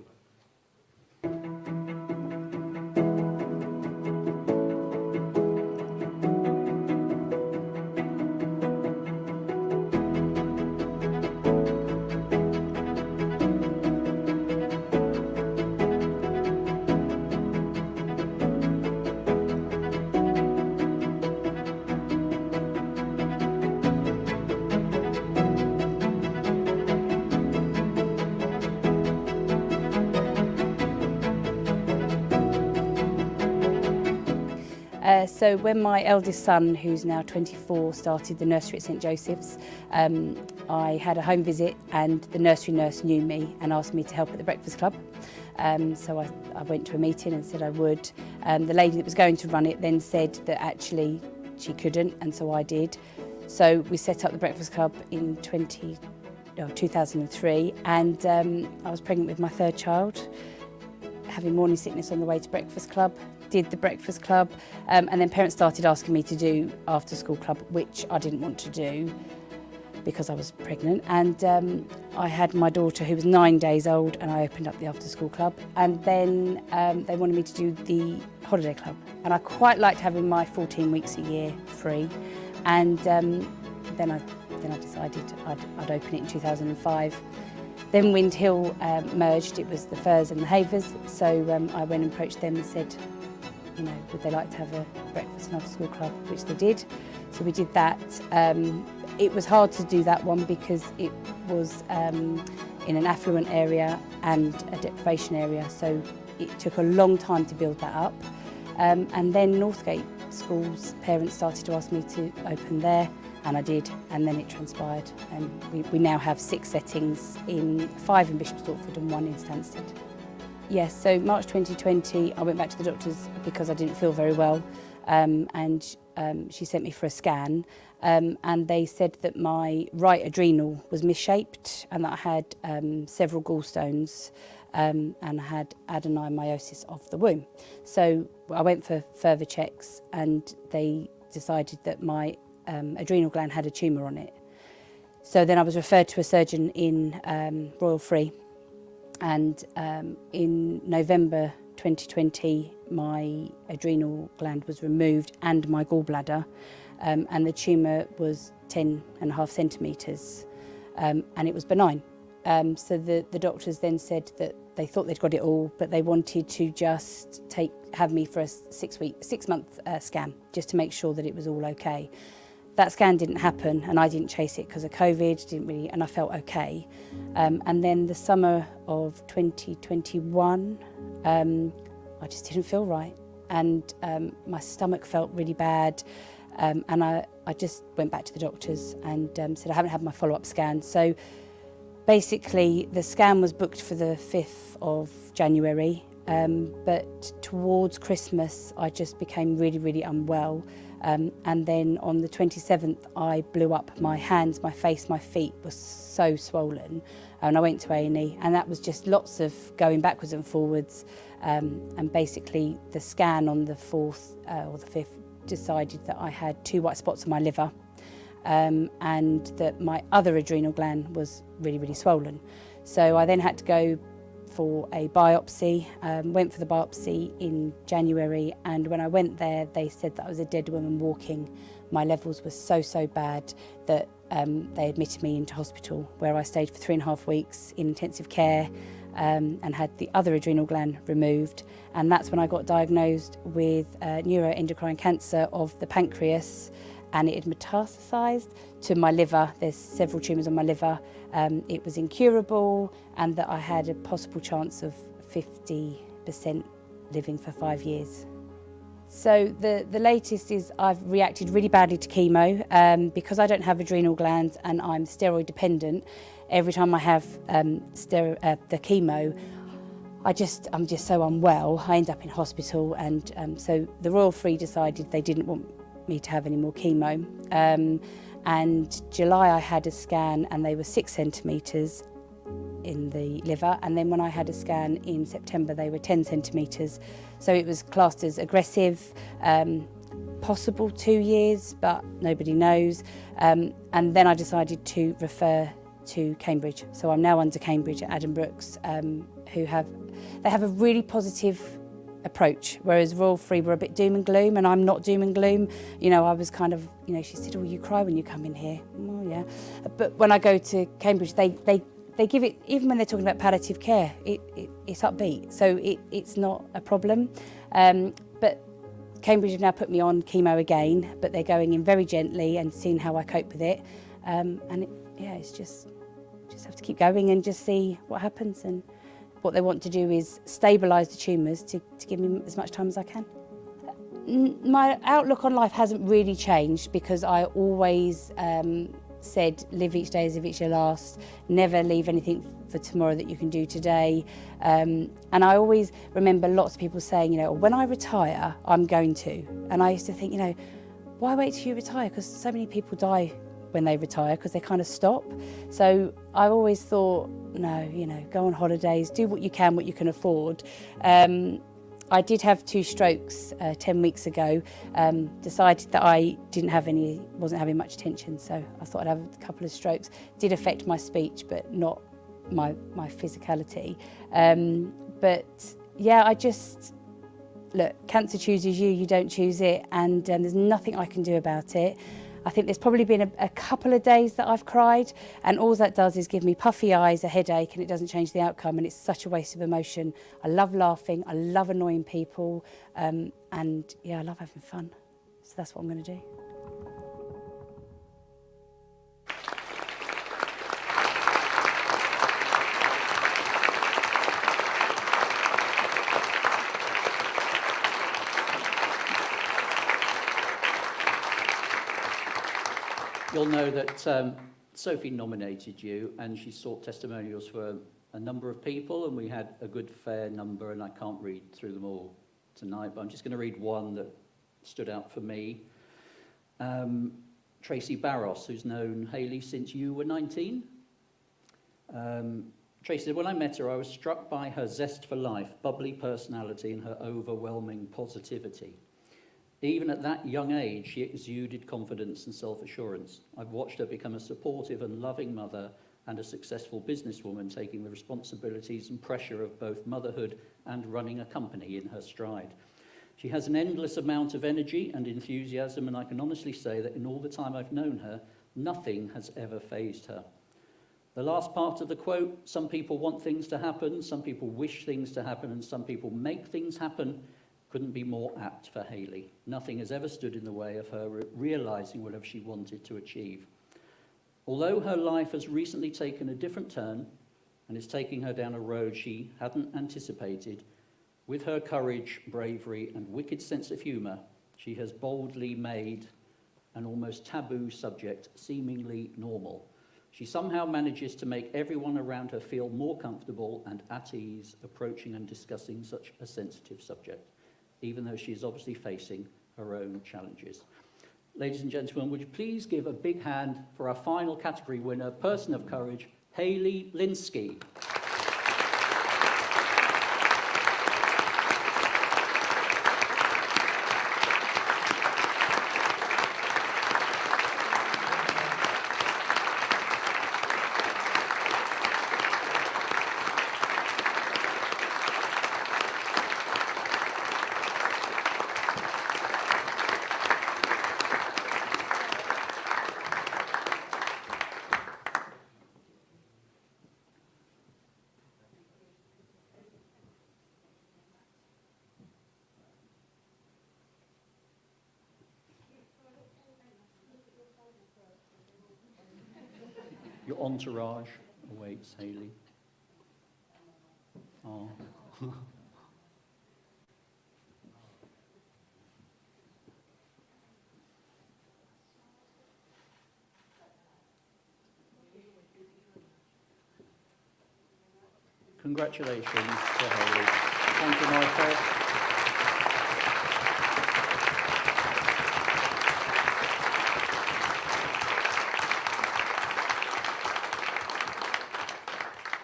So when my eldest son, who's now 24, started the nursery at St Joseph's, I had a home visit and the nursery nurse knew me and asked me to help at the Breakfast Club. So I went to a meeting and said I would. The lady that was going to run it then said that actually she couldn't, and so I did. So we set up the Breakfast Club in 2003, and I was pregnant with my 3rd child, having morning sickness on the way to Breakfast Club. Did the Breakfast Club, and then parents started asking me to do after school club, which I didn't want to do because I was pregnant. And I had my daughter who was 9 days old, and I opened up the after school club. And then they wanted me to do the holiday club, and I quite liked having my 14 weeks a year free. And then I decided I'd open it in 2005. Then Wind Hill merged. It was the Firs and the Havers, so I went and approached them and said, you know, would they like to have a breakfast and after school club, which they did. So we did that. It was hard to do that one because it was in an affluent area and a deprivation area, so it took a long time to build that up. And then Northgate Schools parents started to ask me to open there, and I did, and then it transpired. And we now have 6 settings, 5 in Bishop Stortford and 1 in Stansted. Yes, so March 2020, I went back to the doctors because I didn't feel very well, and she sent me for a scan, and they said that my right adrenal was misshaped and that I had several gallstones, and I had adenomyosis of the womb. So I went for further checks, and they decided that my adrenal gland had a tumour on it. So then I was referred to a surgeon in Royal Free, and in November 2020 my adrenal gland was removed and my gallbladder, and the tumour was 10.5 centimetres, and it was benign. So the doctors then said that they thought they'd got it all, but they wanted to just have me for a 6-month scan just to make sure that it was all okay. That scan didn't happen, and I didn't chase it because of COVID, and I felt okay. And then the summer of 2021, I just didn't feel right, and my stomach felt really bad, and I just went back to the doctors and said I haven't had my follow-up scan. So basically the scan was booked for the 5th of January, but towards Christmas I just became really, really unwell. And then on the 27th, I blew up my hands, my face, my feet were so swollen. And I went to A&E, and that was just lots of going backwards and forwards. And basically the scan on the 4th or the 5th decided that I had 2 white spots on my liver, and that my other adrenal gland was really, really swollen. So I then had to go for a biopsy, went for the biopsy in January, and when I went there they said that I was a dead woman walking. My levels were so bad that they admitted me into hospital, where I stayed for 3.5 weeks in intensive care and had the other adrenal gland removed. And that's when I got diagnosed with neuroendocrine cancer of the pancreas, and it had metastasised to my liver. There's several tumours on my liver. It was incurable, and that I had a possible chance of 50% living for 5 years. So the latest is I've reacted really badly to chemo because I don't have adrenal glands and I'm steroid dependent. Every time I have the chemo, I'm just so unwell. I end up in hospital, and so the Royal Free decided they didn't want me to have any more chemo. And July I had a scan and they were 6 centimetres in the liver, and then when I had a scan in September they were 10 centimetres. So it was classed as aggressive, possible 2 years, but nobody knows. And then I decided to refer to Cambridge. So I'm now under Cambridge at Addenbrooke's, who have a really positive approach, whereas Royal Free were a bit doom and gloom, and I'm not doom and gloom. You know, I was kind of, you know, she said, "Oh, you cry when you come in here." Oh, yeah. But when I go to Cambridge, they give it, even when they're talking about palliative care, it's upbeat, so it's not a problem. But Cambridge have now put me on chemo again, but they're going in very gently and seeing how I cope with it. It's just have to keep going and just see what happens. And what they want to do is stabilise the tumours to give me as much time as I can. My outlook on life hasn't really changed, because I always said live each day as if it's your last, never leave anything for tomorrow that you can do today. And I always remember lots of people saying, you know, when I retire, I'm going to. And I used to think, you know, why wait till you retire? Because so many people die when they retire because they kind of stop. So I always thought, no, you know, go on holidays, do what you can afford. I did have 2 strokes 10 weeks ago, decided that I wasn't having much attention, so I thought I'd have a couple of strokes. Did affect my speech, but not my physicality. But yeah, look, cancer chooses you, you don't choose it, and there's nothing I can do about it. I think there's probably been a couple of days that I've cried, and all that does is give me puffy eyes, a headache, and it doesn't change the outcome, and it's such a waste of emotion. I love laughing, I love annoying people, and yeah, I love having fun. So that's what I'm going to do. You'll know that Sophie nominated you, and she sought testimonials for a number of people, and we had a good fair number, and I can't read through them all tonight, but I'm just going to read one that stood out for me. Tracy Barros, who's known Hayley since you were 19. Tracy said, when I met her, I was struck by her zest for life, bubbly personality, and her overwhelming positivity. Even at that young age, she exuded confidence and self-assurance. I've watched her become a supportive and loving mother and a successful businesswoman, taking the responsibilities and pressure of both motherhood and running a company in her stride. She has an endless amount of energy and enthusiasm, and I can honestly say that in all the time I've known her, nothing has ever fazed her. The last part of the quote, some people want things to happen, some people wish things to happen, and some people make things happen, couldn't be more apt for Hayley. Nothing has ever stood in the way of her realising whatever she wanted to achieve. Although her life has recently taken a different turn and is taking her down a road she hadn't anticipated, with her courage, bravery, and wicked sense of humour, she has boldly made an almost taboo subject seemingly normal. She somehow manages to make everyone around her feel more comfortable and at ease approaching and discussing such a sensitive subject, even though she is obviously facing her own challenges. Ladies and gentlemen, would you please give a big hand for our final category winner, Person of Courage, Hayley Linsky. Your entourage awaits, Hayley. Oh. Congratulations to Hayley. Thank you, Michael.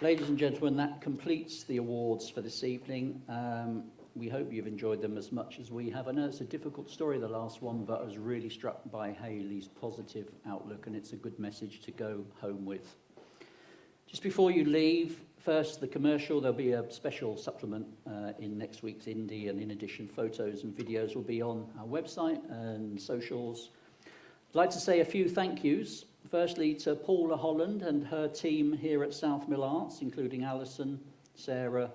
Ladies and gentlemen, that completes the awards for this evening. We hope you've enjoyed them as much as we have. I know it's a difficult story, the last one, but I was really struck by Hayley's positive outlook, and it's a good message to go home with. Just before you leave, first the commercial. There'll be a special supplement in next week's Indie, and in addition, photos and videos will be on our website and socials. I'd like to say a few thank yous. Firstly, to Paula Holland and her team here at South Mill Arts, including Alison, Sarah,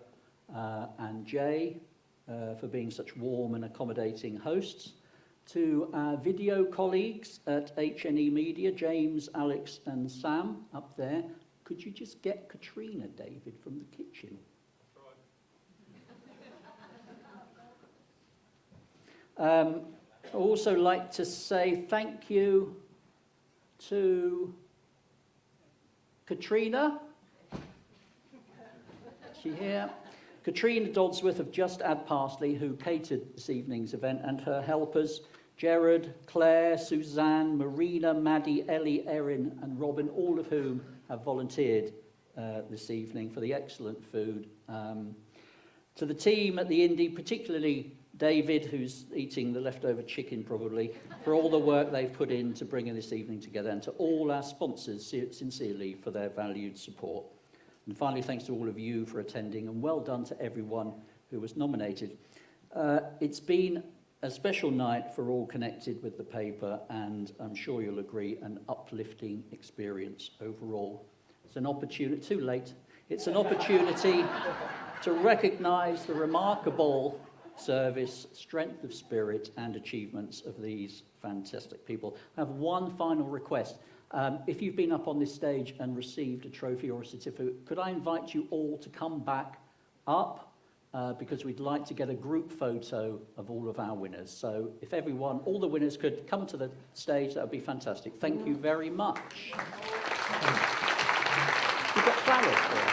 and Jay, for being such warm and accommodating hosts. To our video colleagues at HNE Media, James, Alex, and Sam up there. Could you just get Katrina, David, from the kitchen? I'd also like to say thank you to Katrina. Is she here? Katrina Dodsworth of Just Add Parsley, who catered this evening's event, and her helpers, Gerard, Claire, Suzanne, Marina, Maddie, Ellie, Erin, and Robin, all of whom have volunteered this evening for the excellent food. To the team at the Indie, particularly David, who's eating the leftover chicken probably, for all the work they've put in to bringing this evening together, and to all our sponsors, sincerely, for their valued support. And finally, thanks to all of you for attending, and well done to everyone who was nominated. It's been a special night for all connected with the paper, and I'm sure you'll agree, an uplifting experience overall. It's an opportunity, too late, it's an opportunity to recognise the remarkable service, strength of spirit, and achievements of these fantastic people. I have one final request. If you've been up on this stage and received a trophy or a certificate, could I invite you all to come back up, because we'd like to get a group photo of all of our winners. So if everyone, all the winners could come to the stage, that would be fantastic. Thank you very much. You've got flowers there.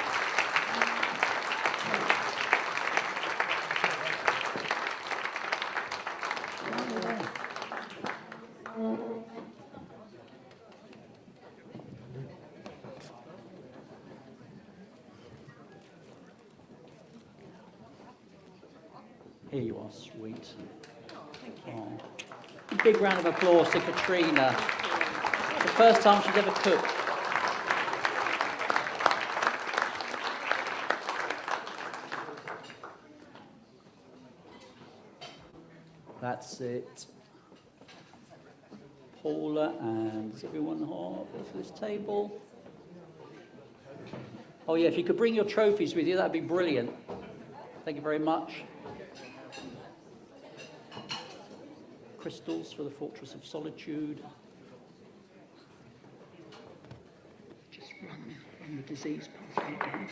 Here you are, sweet. Thank you. Oh. Big round of applause to Katrina. The first time she's ever cooked. That's it. Paula, and is everyone hot for this table? Oh yeah, if you could bring your trophies with you, that'd be brilliant. Thank you very much. Crystals for the Fortress of Solitude. Just run the disease pathway down.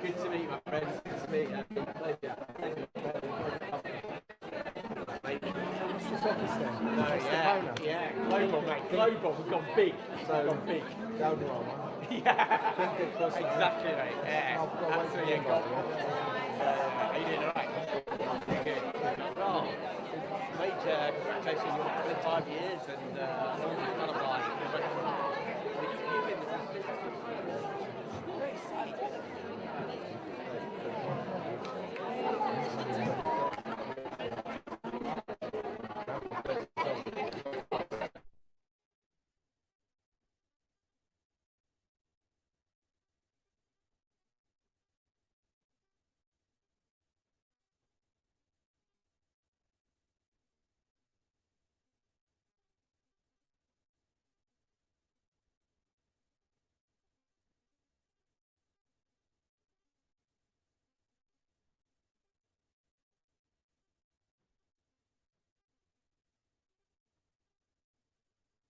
Good to meet you, my friend. Good to meet you. Pleasure. Thank you. Yeah, global, mate. Global. We've gone big. So we've gone big. Yeah. Exactly, mate. Yeah. Absolutely. Are you doing all right? Good. Oh, major congratulations on 25 years and all that kind of life.